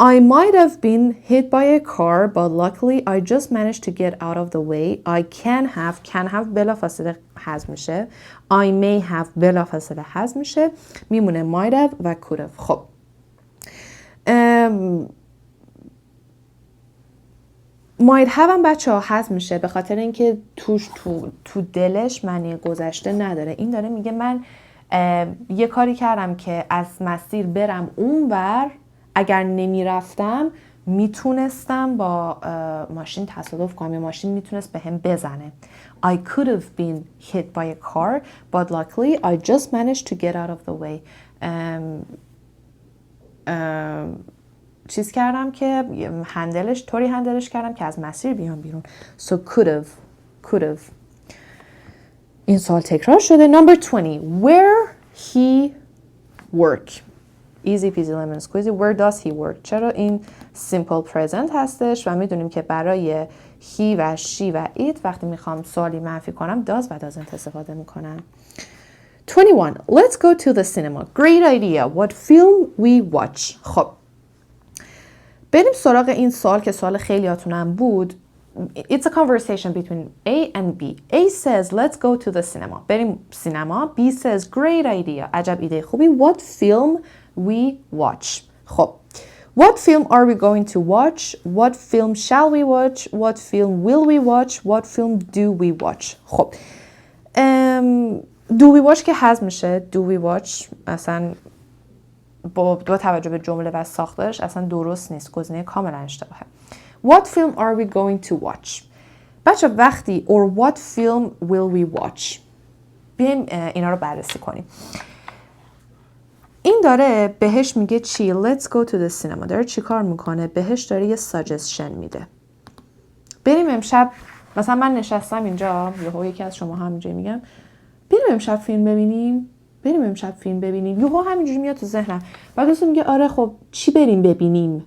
I might have been hit by a car but luckily I just managed to get out of the way. I can have بلافاصله حذف میشه. I may have بلافاصله حذف میشه. میمونه might have و could have. خب might have هم بچه ها حذف میشه به خاطر اینکه تو دلش معنی گذشته نداره. این داره میگه من یه کاری کردم که از مسیر برم اونور، اگر نمیرفتم میتونستم با ماشین تصادف کنم یا ماشین میتونست به هم بزنه. I could have been hit by a car but luckily I just managed to get out of the way. چیز کردم که طوری هندلش کردم که از مسیر بیام بیرون. So could have. این سال تکرار شده. Number 20. Where he work. Easy peasy lemon squeezy. Where does he work? چرا این simple present هستش و میدونیم که برای he و she و it وقتی میخوام سوالی منفی کنم does و doesn't استفاده میکنم. 21. Let's go to the cinema. Great idea. What film we watch. خب بریم سراغ این سوال که سوال خیلیاتونم بود. It's a conversation between A and B. A says, let's go to the cinema. بریم سینما. B says, great idea. عجب ایده خوبی. What film we watch. خب. What film are we going to watch? What film shall we watch? What film will we watch? What film do we watch? خب. Do we watch که حذف میشه. Do we watch اصلا با توجه به جمله و ساختارش اصلا درست نیست. گزینه کاملا اشتباهه. What film are we going to watch? بچه وقتی or what film will we watch؟ بیایم اینا رو بررسی کنیم. این داره بهش میگه چی؟ Let's go to the cinema. داره چی کار میکنه؟ بهش داره یه suggestion میده. بریم امشب، مثلا من نشستم اینجا، یکی از شما همینجوری میگم بریم امشب فیلم ببینیم. یهو همینجوری میاد تو ذهنم. بعد دوست میگه آره خب چی بریم ببینیم؟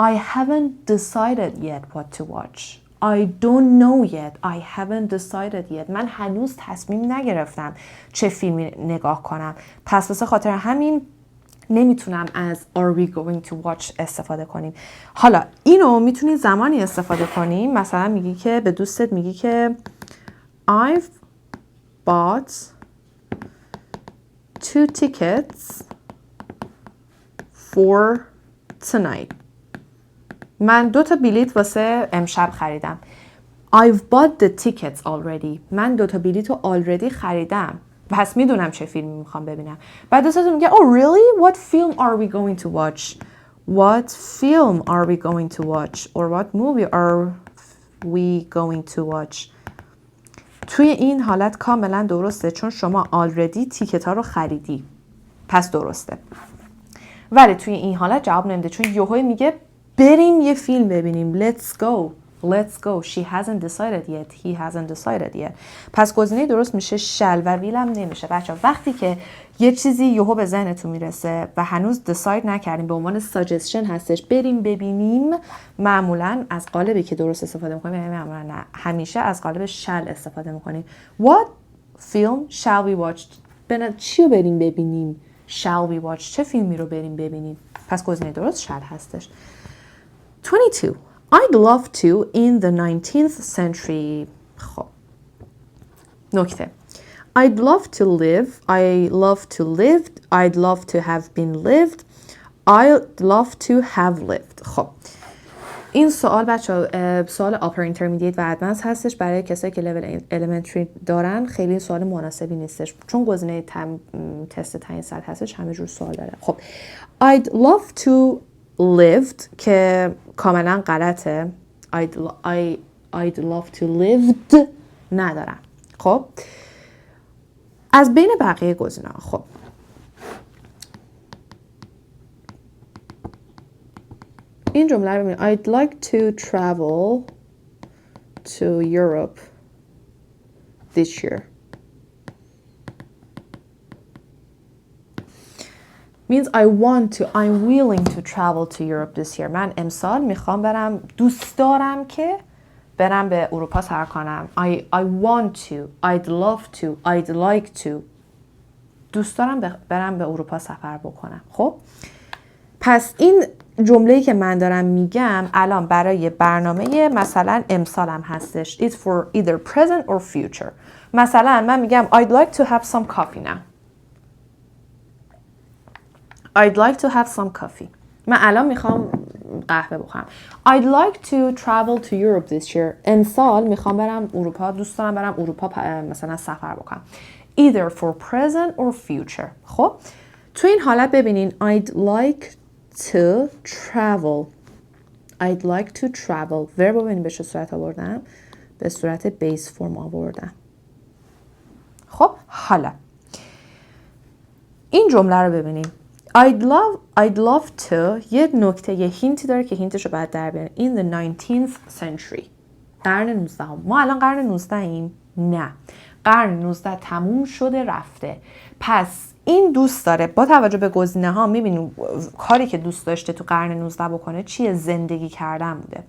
I haven't decided yet what to watch. I don't know yet. I haven't decided yet. من هنوز تصمیم نگرفتم چه فیلمی نگاه کنم. پس واسه خاطر همین نمیتونم از are we going to watch استفاده کنیم. حالا اینو میتونی زمانی استفاده کنیم مثلا میگی که به دوستت میگی که I've bought 2 tickets for tonight. من 2 تا بلیت واسه امشب خریدم. I've bought the tickets already. من 2 تا بلیت رو already خریدم. پس میدونم چه فیلمی میخوام ببینم. بعد دوستتون میگه oh really? What film are we going to watch? What film are we going to watch? Or what movie are we going to watch? توی این حالت کاملا درسته چون شما already تیکت ها رو خریدی. پس درسته. ولی توی این حالت جواب نمیده چون یهو میگه بریم یه فیلم ببینیم. Let's go. She hasn't decided yet. He hasn't decided yet. پس گزینه درست میشه shall و will هم نمیشه. بچه‌ها وقتی که یه چیزی یهو به ذهنتون میرسه و هنوز decide نکردیم به عنوان suggestion هستش بریم ببینیم، معمولا از قالبی که درست استفاده میکنیم، یعنی معمولا نه، همیشه از قالب shall استفاده میکنیم. What film shall we watch؟ چی رو بریم ببینیم؟ Shall we watch؟ چه فیلمی رو بریم ببینیم؟ پس گزینه درست shall هستش. 22. I'd love to in the 19th century. خب. نکته. I'd love to live. I love to lived. I'd love to have been lived. I'd love to have lived. خب. این سوال بچه سوال upper intermediate و advanced هستش. برای کسایی که level elementary دارن خیلی سوال مناسبی نیستش چون گزینه تست تعیین سطح هستش همه جور سوال داره. خب I'd love to lived که کاملا غلطه. I'd love to lived ندارم. خب از بین بقیه گزینه‌ها خب این جمله رو ببینید. I'd like to travel to Europe this year. means I'm willing to travel to Europe this year. من امسال میخوام برم، دوست دارم که برم به اروپا سفر کنم. I want to, I'd love to, I'd like to. دوست دارم برم به اروپا سفر بکنم. خب پس این جمله‌ای که من دارم میگم الان برای برنامه مثلا امسالم هستش. It's for either present or future. مثلا من میگم I'd like to have some coffee now. I'd like to have some coffee. من الان میخوام قهوه بخورم. I'd like to travel to Europe this year. امسال میخوام برم اروپا، دوست دارم برم اروپا مثلا سفر بکنم. Either for present or future. خب تو این حالت ببینین I'd like to travel. I'd like to travel. verb ببینین به چه صورت آوردم؟ به صورت base form آوردم. خب حالا این جمله رو ببینین. I'd love to یه نکته، یه هینتی داره که هینتش رو باید در بیاریم. In the 19th century. قرن 19 هم. ما الان قرن 19 ایم؟ نه. قرن 19 تموم شده رفته. پس این دوست داره، با توجه به گزینه ها میبینیم کاری که دوست داشته تو قرن 19 بکنه چیه؟ زندگی کردن بوده.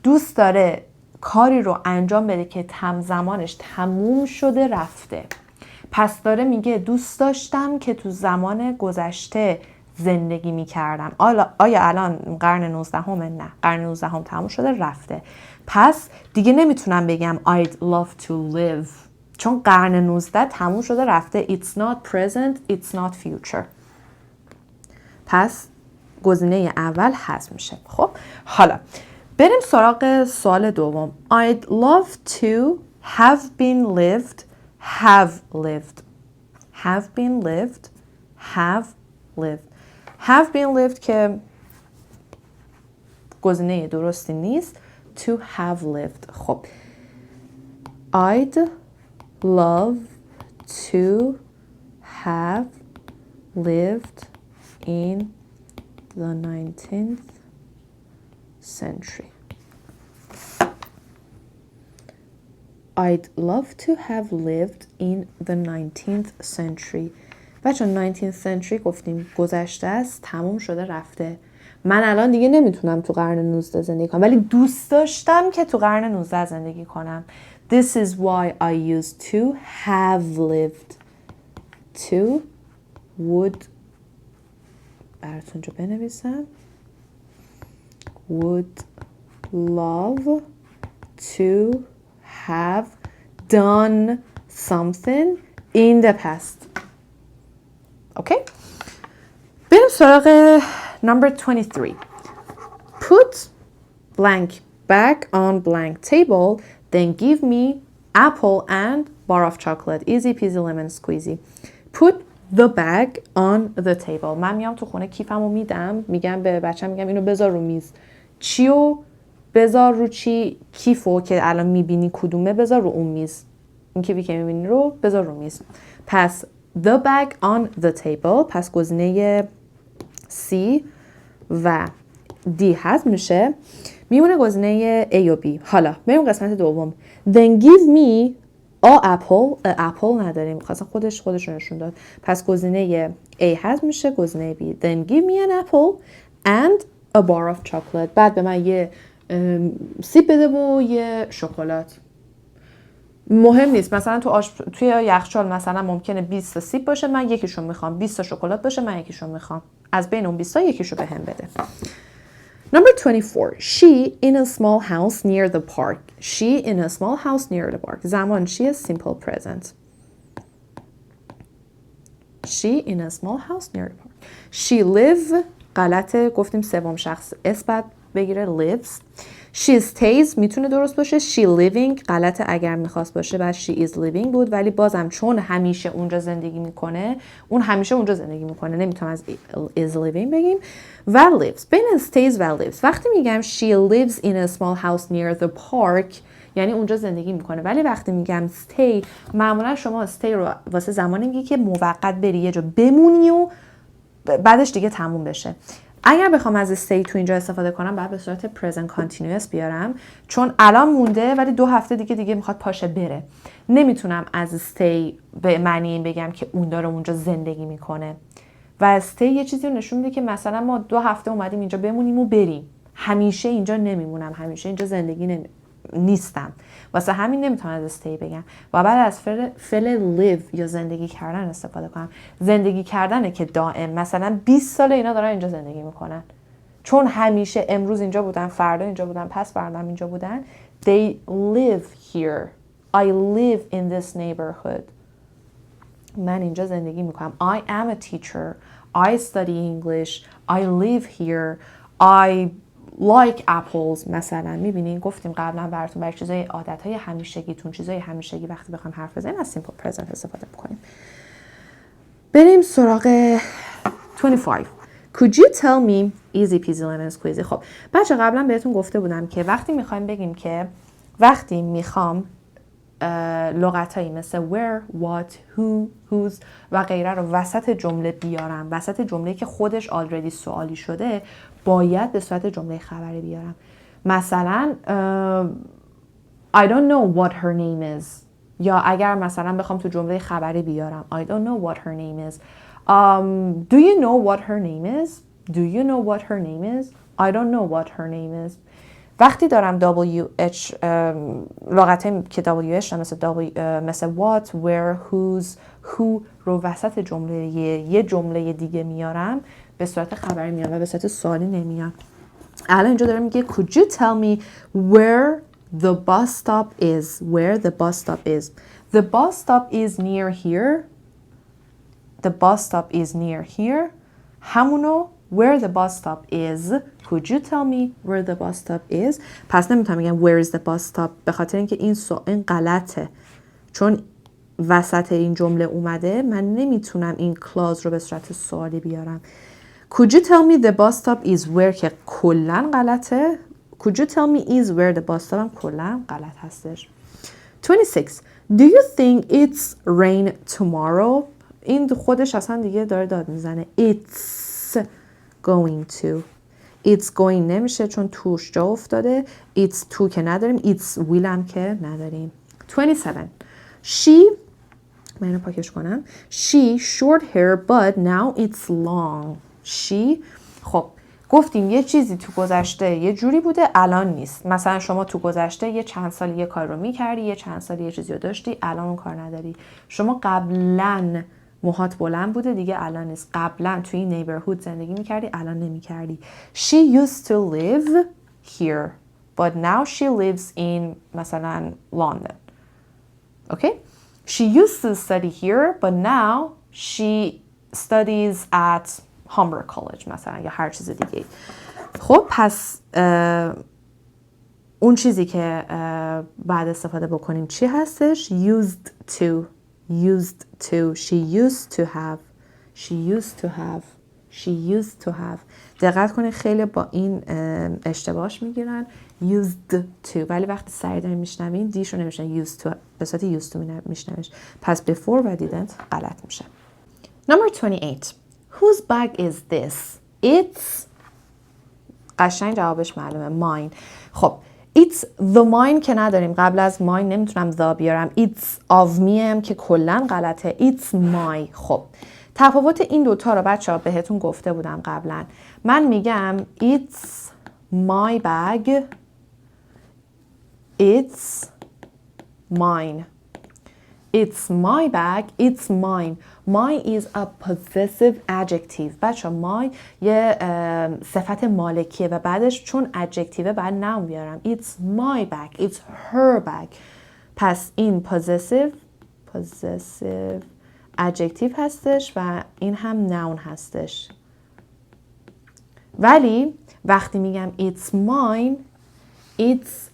دوست داره کاری رو انجام بده که زمانش تموم شده رفته. پس داره میگه دوست داشتم که تو زمان گذشته زندگی میکردم. آیا الان قرن 19 همه؟ نه. قرن 19 هم تموم شده رفته. پس دیگه نمیتونم بگم I'd love to live. چون قرن 19 تموم شده رفته. It's not present, it's not future. پس گزینه اول حذف میشه. خب حالا بریم سراغ سوال دوم. I'd love to have been lived, have lived. Have been lived, have lived. Have been lived که گزینه درستی نیست. To have lived. خب I'd love to have lived in the 19th century. I'd love to have lived in the 19th century. بچه 19th century گفتیم گذشته است، تموم شده رفته. من الان دیگه نمیتونم تو قرن 19 زندگی کنم، ولی دوست داشتم که تو قرن 19 زندگی کنم. This is why I used to have lived. To would براتون جو بنویسم. Would love to have done something in the past. Okay? بریم سراغ number 23. Put blank back on blank table, then give me apple and bar of chocolate. Easy peasy lemon squeezy. Put the bag on the table. من میام تو خونه کیفمو میدم، میگم به بچه‌م میگم اینو بذار رو میز. چیو بذار رو چی؟ کیفو که الان میبینی کدومه بذار رو اون میز. این کیفی که میبینی رو بذار رو میز. پس the bag on the table. پس گزینه C و D حذف میشه. میمونه گزینه A و B. حالا بریم قسمت دوم. Then give me a apple نداریم. خواستم خودش رو نشون داد. پس گزینه A حذف میشه. گزینه B. Then give me an apple and a bar of chocolate. بعد به من یه سیب بده و یه شکلات. مهم نیست. مثلا توی یخچال مثلا ممکنه 20 تا سیب باشه، من یکیشو میخوام. 20 تا شکلات باشه، من یکیشو میخوام. از بین اون 20 تا یکیشو بهم بده. Number 24. She in a small house near the park. She in a small house near the park. زمان چیه؟ simple present. She in a small house near the park. She live غلطه، گفتیم سوم شخص اثبات بگیره lives. She stays میتونه درست باشه. She living غلطه، اگر میخواست باشه بعد she is living بود، ولی بازم چون همیشه اونجا زندگی میکنه، اون همیشه اونجا زندگی میکنه، نمیتونم از is living بگیم. و lives بین stays و lives. وقتی میگم she lives in a small house near the park یعنی اونجا زندگی میکنه، ولی وقتی میگم stay معمولا شما stay رو واسه زمانی میگی که موقت بری یه جا بمونی و بعدش دیگه تموم بشه. اگر بخوام از stay تو اینجا استفاده کنم باید به صورت present continuous بیارم، چون الان مونده ولی 2 هفته دیگه میخواد پاشه بره. نمیتونم از stay به معنی این بگم که اون داره اونجا زندگی میکنه. و stay یه چیزی رو نشون میده که مثلا ما 2 هفته اومدیم اینجا بمونیم و بریم. همیشه اینجا نمیمونم، همیشه اینجا زندگی نیستم. واسه همین نمیتونم از stay بگم. و بعد از فعل live یا زندگی کردن استفاده کنم. زندگی کردنه که دائم، مثلا 20 سال اینا دارن اینجا زندگی میکنن. چون همیشه امروز اینجا بودن، فردا اینجا بودن، پس فردا اینجا بودن. They live here. I live in this neighborhood. من اینجا زندگی میکنم. I am a teacher. I study English. I live here. I like apples. مثلا میبینین گفتیم قبلا براتون برای چیزای عادتهای همیشگیتون، چیزای همیشگی وقتی بخوایم حرف بزنیم از simple present استفاده بکنیم. بریم سراغ 25. Could you tell me easy peasy lemon squeezy. خب بچه قبلا بهتون گفته بودم که وقتی میخوایم بگیم که وقتی میخوام لغتایی مثل where, what, who, whose و غیره رو وسط جمله بیارم، وسط جمله که خودش آلردی سوالی شده، باید به صورت جمله خبری بیارم. مثلا I don't know what her name is. یا اگر مثلا بخوام تو جمله خبری بیارم I don't know what her name is. Do you know what her name is? Do you know what her name is? I don't know what her name is. وقتی دارم WH لغتی که WH مثل what, where, whose, who رو وسط جمله یه جمله دیگه میارم به صورت خبری میارم و به صورت سوالی نمیارم. الان اینجا داره میگه could you tell me where the bus stop is? Where the bus stop is? The bus stop is near here. The bus stop is near here. همونو where the bus stop is. Could you tell me where the bus stop is? پس نمیتونم بگم where is the bus stop به خاطر اینکه این غلطه، چون وسط این جمله اومده. من نمیتونم این کلاز رو به صورت سوالی بیارم. Could you tell me the bus stop is where که کلن غلطه. Could you tell me is where the bus stop هم کلن غلط هستش. 26. Do you think it's rain tomorrow? این خودش اصلا دیگه داره داد میزنه. It's going to. It's going نمیشه چون توش جا افتاده. It's to که نداریم. It's will هم که نداریم. 27. She من اینو پاکش کنم. She short hair but now it's long. She خب گفتیم یه چیزی تو گذشته یه جوری بوده الان نیست. مثلا شما تو گذشته یه چند سال یه کار رو میکردی، یه چند سال یه چیزی رو داشتی، الان اون کار نداری. شما قبلاً موهات بلند بوده دیگه الان نیست. قبلا توی این نیبرهود زندگی میکردی الان نمیکردی. She used to live here but now she lives in مثلا London. Okay? She used to study here but now she studies at Humber College مثلا یا هر چیز دیگه. خب پس اون چیزی که بعد استفاده بکنیم چی هستش؟ used to. Used to. She used to have. She used to have. She used to have. دقت کنید خیلی با این اشتباهش میگیرن. Used to. ولی وقتی سریع داریم میشنوین دیش رو نمیشنن. Used to. به صورت used to میشنویش. پس before و didn't غلط میشه. Number 28. Whose bag is this? It's قشنگ جوابش معلومه. Mine. خب It's the mine که نداریم. قبل از mine نمیتونم the بیارم. It's of me هم که کلن غلطه. It's my. خب تفاوت این دوتا رو بچه ها بهتون گفته بودم قبلا. من میگم It's my bag. It's mine. It's my bag. It's mine. My is a possessive adjective. بچه my یه صفت مالکیه و بعدش چون adjective بعد noun بیارم. It's my bag. It's her bag. پس این possessive adjective هستش و این هم noun هستش. ولی وقتی میگم it's mine, it's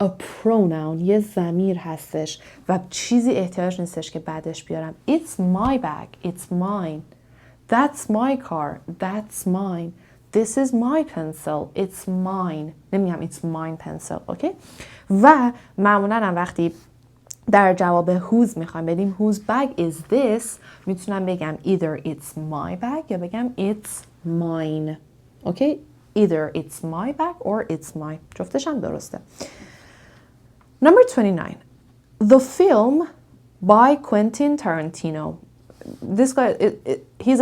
a pronoun. یه ضمیر هستش و چیزی احتیاج نیستش که بعدش بیارم. It's my bag. It's mine. That's my car. That's mine. This is my pencil. It's mine. نمیگم it's mine pencil. Okay? و معمولا هم وقتی در جواب whose میخوایم بدیم whose bag is this، میتونم بگم either it's my bag یا بگم it's mine. اوکی؟ either it's my bag or it's mine. جفتش هم درسته. Number 29. The film by Quentin Tarantino. This guy, he's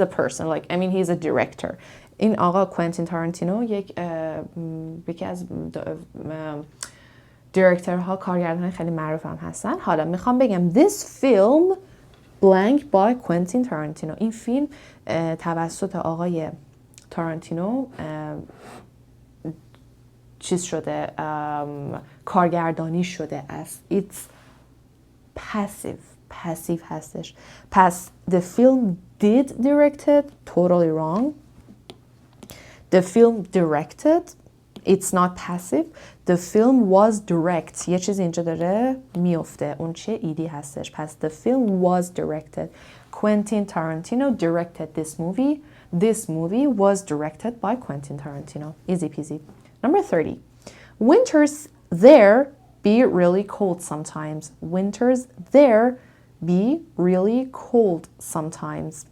a person. Like, I mean, he's a director. این آقا کوئنتین تارانتینو یکی از دیرکتورها، کارگردان خیلی معروف هم هستن. حالا میخوام بگم this film blank by Quentin Tarantino. این فیلم توسط آقای تارانتینو چیز شده، کارگردانی شده است. It's passive هستش. پس the film did directed, totally wrong. The film directed, it's not passive. The film was direct. یه چیز اینجا داره میفته. اون چیه؟ ایدی هستش. پس the film was directed. Quentin Tarantino directed this movie. This movie was directed by Quentin Tarantino. Easy peasy. Number 30. Winters there be really cold sometimes. Winters there be really cold sometimes.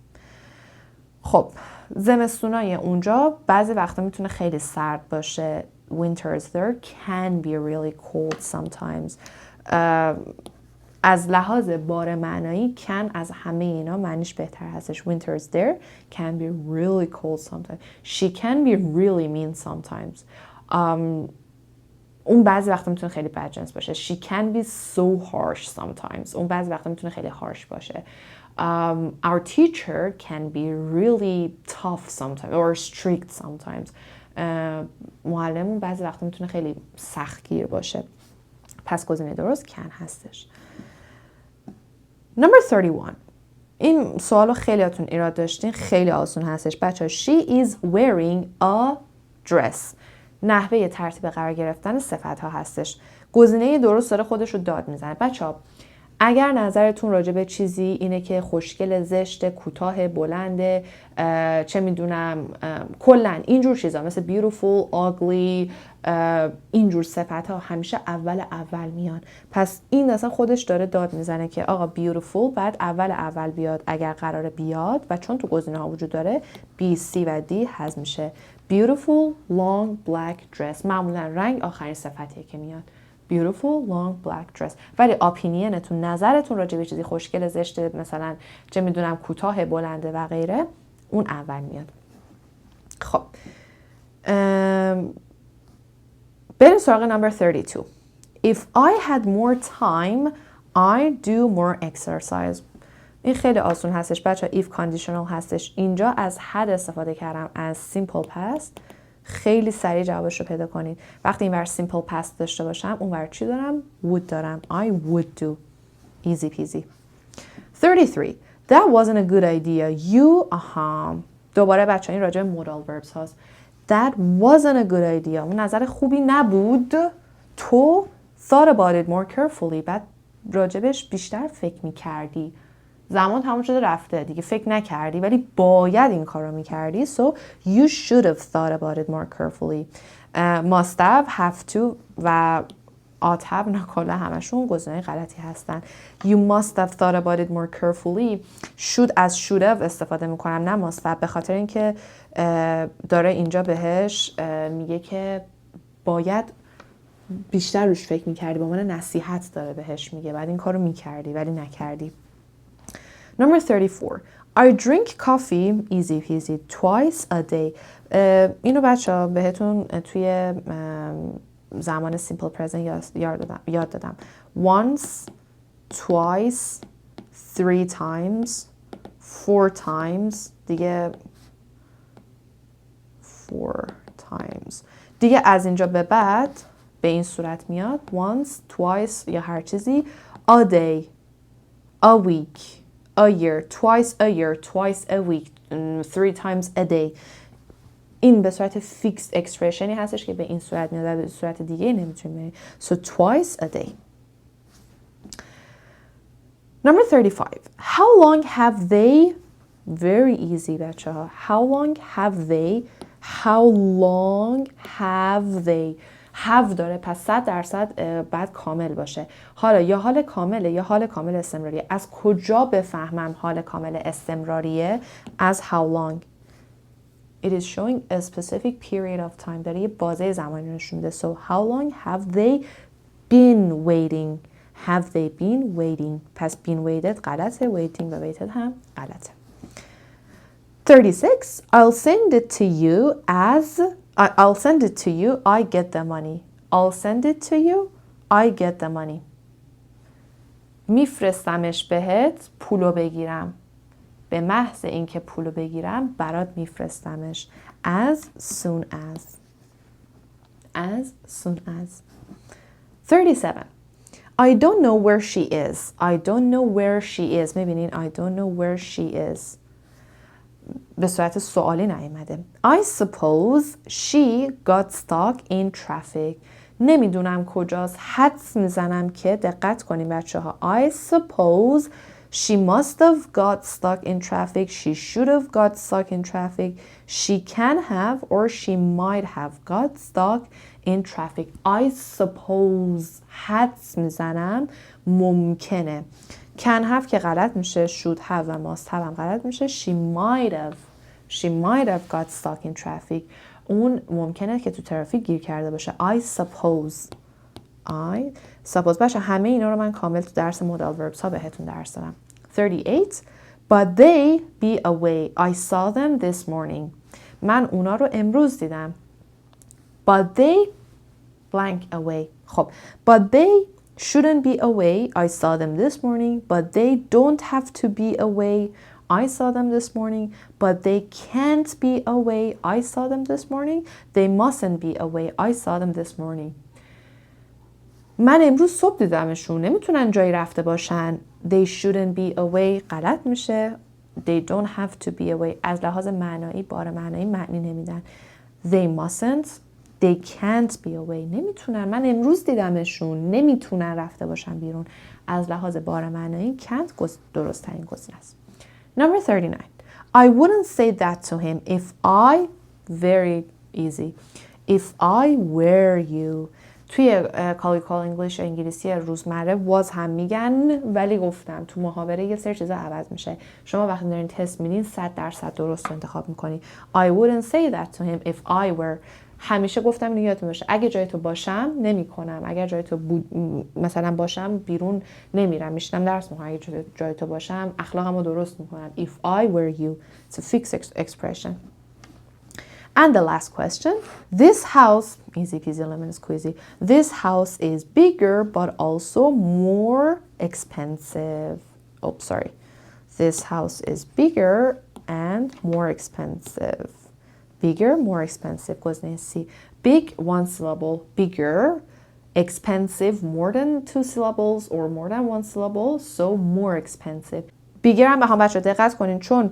خب زمستونای اونجا بعضی وقتا میتونه خیلی سرد باشه. Winters there can be really cold sometimes. از لحاظ بار معنایی can از همه اینا معنیش بهتر هستش. Winters there can be really cold sometimes. She can be really mean sometimes. اون بعضی وقتا میتونه خیلی بد جنس باشه. She can be so harsh sometimes. اون بعضی وقتا میتونه خیلی harsh باشه. Our teacher can be really tough sometimes or strict sometimes. معلمون بعضی وقتا میتونه خیلی سختگیر باشه. پس گزینه درست can هستش. Number 31. این سوالو خیلیاتون ایراد داشتین، خیلی آسون هستش بچه‌ها. She is wearing a dress. نحوه ترتیب قرار گرفتن صفت‌ها هستش. گزینه درست داره خودش رو داد میزنه. بچه‌ها اگر نظرتون راجع به چیزی اینه که خوشگل، زشت، کوتاه، بلند، چه میدونم کلا اینجور چیزا مثل beautiful, ugly، اینجور صفت‌ها همیشه اول میان. پس این اصلا خودش داره داد میزنه که آقا beautiful بعد اول بیاد اگر قراره بیاد، و چون تو گزینه‌ها وجود داره B, C و D حذف میشه. beautiful long black dress معمولا رنگ آخرین صفتیه که میاد. beautiful long black dress. ولی اپینینتون، نظرتون راجع به چیزی خوشگل، زشت، مثلا چه میدونم کوتاه، بلنده و غیره، اون اول میاد. خب بریم سراغ number 32. If I had more time I'd do more exercise. این خیلی آسون هستش بچه. if conditional هستش. اینجا از had استفاده کردم، از simple past. خیلی سریع جوابش رو پیدا کنید. وقتی این ور simple past داشته باشم اون ور چی دارم؟ would دارم. I would do. Easy peasy. 33. That wasn't a good idea. You دوباره بچه این راجع به modal verbs هاست. That wasn't a good idea. اون نظر خوبی نبود. تو thought about it more carefully. بعد راجبش بیشتر فکر میکردی. زمان تمام شده رفته دیگه، فکر نکردی ولی باید این کار رو میکردی. So you should have thought about it more carefully. Must have to و ought have کلا همشون گزینه‌های غلطی هستن. You must have thought about it more carefully. should از should have استفاده میکنم نه must have، به خاطر اینکه داره اینجا بهش میگه که باید بیشتر روش فکر میکردی، با من نصیحت داره بهش میگه، بعد این کار رو میکردی ولی نکردی. Number 34. I drink coffee, easy peasy, twice a day. اینو بچه بهتون توی زمان simple present یاد دادم. Once, twice, 3 times, 4 times. دیگه 4 times. دیگه از اینجا به بعد به این صورت میاد. Once, twice یا هر چیزی. A day, a week, a year, twice a year, twice a week, 3 times a day. این به صورت fixed expressionی هستش که به این صورت میاد و به صورت دیگه نمیتونیم بگیم. So twice a day. Number 35. How long have they? Very easy بچه ها. How long have they? How long have they? have داره، پس 100% بعد کامل باشه. حالا یا حال کامله یا حال کامل استمراریه. از کجا بفهمم حال کامل استمراریه؟ از how long. It is showing a specific period of time. داره یه بازه زمانی نشون میده. So how long have they been waiting? Have they been waiting? پس been waited غلطه. Waiting و waited هم غلطه. 36. I'll send it to you as I'll send it to you. I get the money. I'll send it to you. I get the money. میفرستمش بهت پولو بگیرم. به محض اینکه پولو بگیرم برات میفرستمش. As soon as. As soon as. 37. I don't know where she is. I don't know where she is. میبینین I don't know where she is. به صورت سوالی نیامده. I suppose she got stuck in traffic. نمیدونم کجاست. حدس میزنم که دقت کنیم بچه ها. I suppose she must have got stuck in traffic. She should have got stuck in traffic. She can have or she might have got stuck in traffic. I suppose حدس میزنم ممکنه. can have که غلط میشه. should have و must have هم غلط میشه. she might have got stuck in traffic. اون ممکنه که تو ترافیک گیر کرده باشه. I suppose باشه. همه اینا رو من کامل تو درس modal verbs ها بهتون درس دادم. 38. But they be away. I saw them this morning. من اونا رو امروز دیدم. But they blank away. خب. But they shouldn't be away. I saw them this morning. But they don't have to be away. I saw them this morning. But they can't be away. I saw them this morning. They mustn't be away. I saw them this morning. من امروز صبح دیدمشون. نمیتونن جایی رفته باشن. They shouldn't be away. غلط میشه. They don't have to be away. از لحاظ معنایی بار معنایی معنی نمیدن. They mustn't. They can't be away. نمیتونن. من امروز دیدمشون. نمیتونن رفته باشن بیرون. از لحاظ بار معنایی can't درست ترین گزینه است. Number 39. I wouldn't say that to him if I, very easy, if I were you. توی کالیکال انگلیش انگلیسی روزمره was هم میگن ولی گفتم تو محاوره یه سری چیزا عوض میشه. شما وقتی دارین تست میدین 100% درست رو انتخاب میکنی. I wouldn't say that to him if I were. همیشه گفتم اینو یادتون باشه. اگه جای تو باشم نمیکنم. اگر جای تو مثلا باشم بیرون نمیرم. میشینم درس میخونم. اگه جای تو باشم اخلاقمو درست میکنم. If I were you. It's a fixed expression. And the last question. This house, easy peasy lemon squeezy. This house is bigger but also more expensive. Oh, sorry. This house is bigger and more expensive. Bigger, more expensive. گزینه C. Big, one syllable. Bigger. Expensive, more than two syllables or more than one syllable. So more expensive. Bigger هم بخوام بچه دقت کنین چون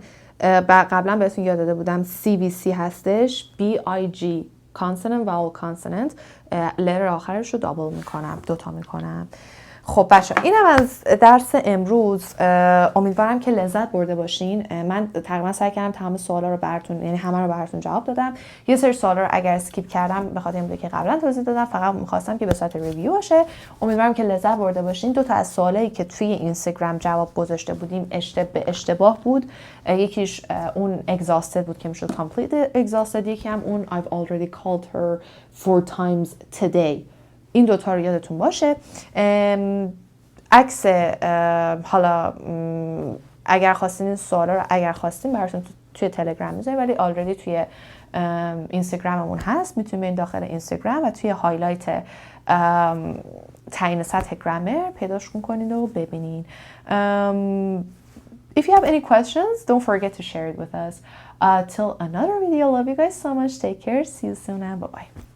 قبلا بهتون یاد داده بودم CBC هستش. BIG. Consonant, vowel, consonant. لتر آخرش رو دابل میکنم. دوتا میکنم. خب بچه اینم از درس امروز. امیدوارم که لذت برده باشین. من تقریبا سعی کردم تمام سوالا رو براتون یعنی همه رو براتون جواب دادم. یه سری سوالا رو اگر اسکیپ کردم به خاطر اینکه که قبلا توضیح دادم فقط می‌خواستم که به صورت ریویو باشه. امیدوارم که لذت برده باشین. دو تا از سوالایی که توی اینستاگرام جواب گذاشته بودیم به اشتباه بود. یکیش اون exhausted بود که میشد completely exhausted. یکی هم اون I've already called her 4 times today. این دوتا رو یادتون باشه. عکس حالا اگر خواستین این سوالا رو اگر خواستین براتون توی تلگرام میذاریم ولی آلردی توی اینستاگراممون هست. میتونید برید داخل اینستاگرام و توی هایلایت تعیین سطح گرامر پیداش کنید و ببینین. If you have any questions, don't forget to share it with us. Till another video, love you guys so much. Take care. See you soon and bye-bye.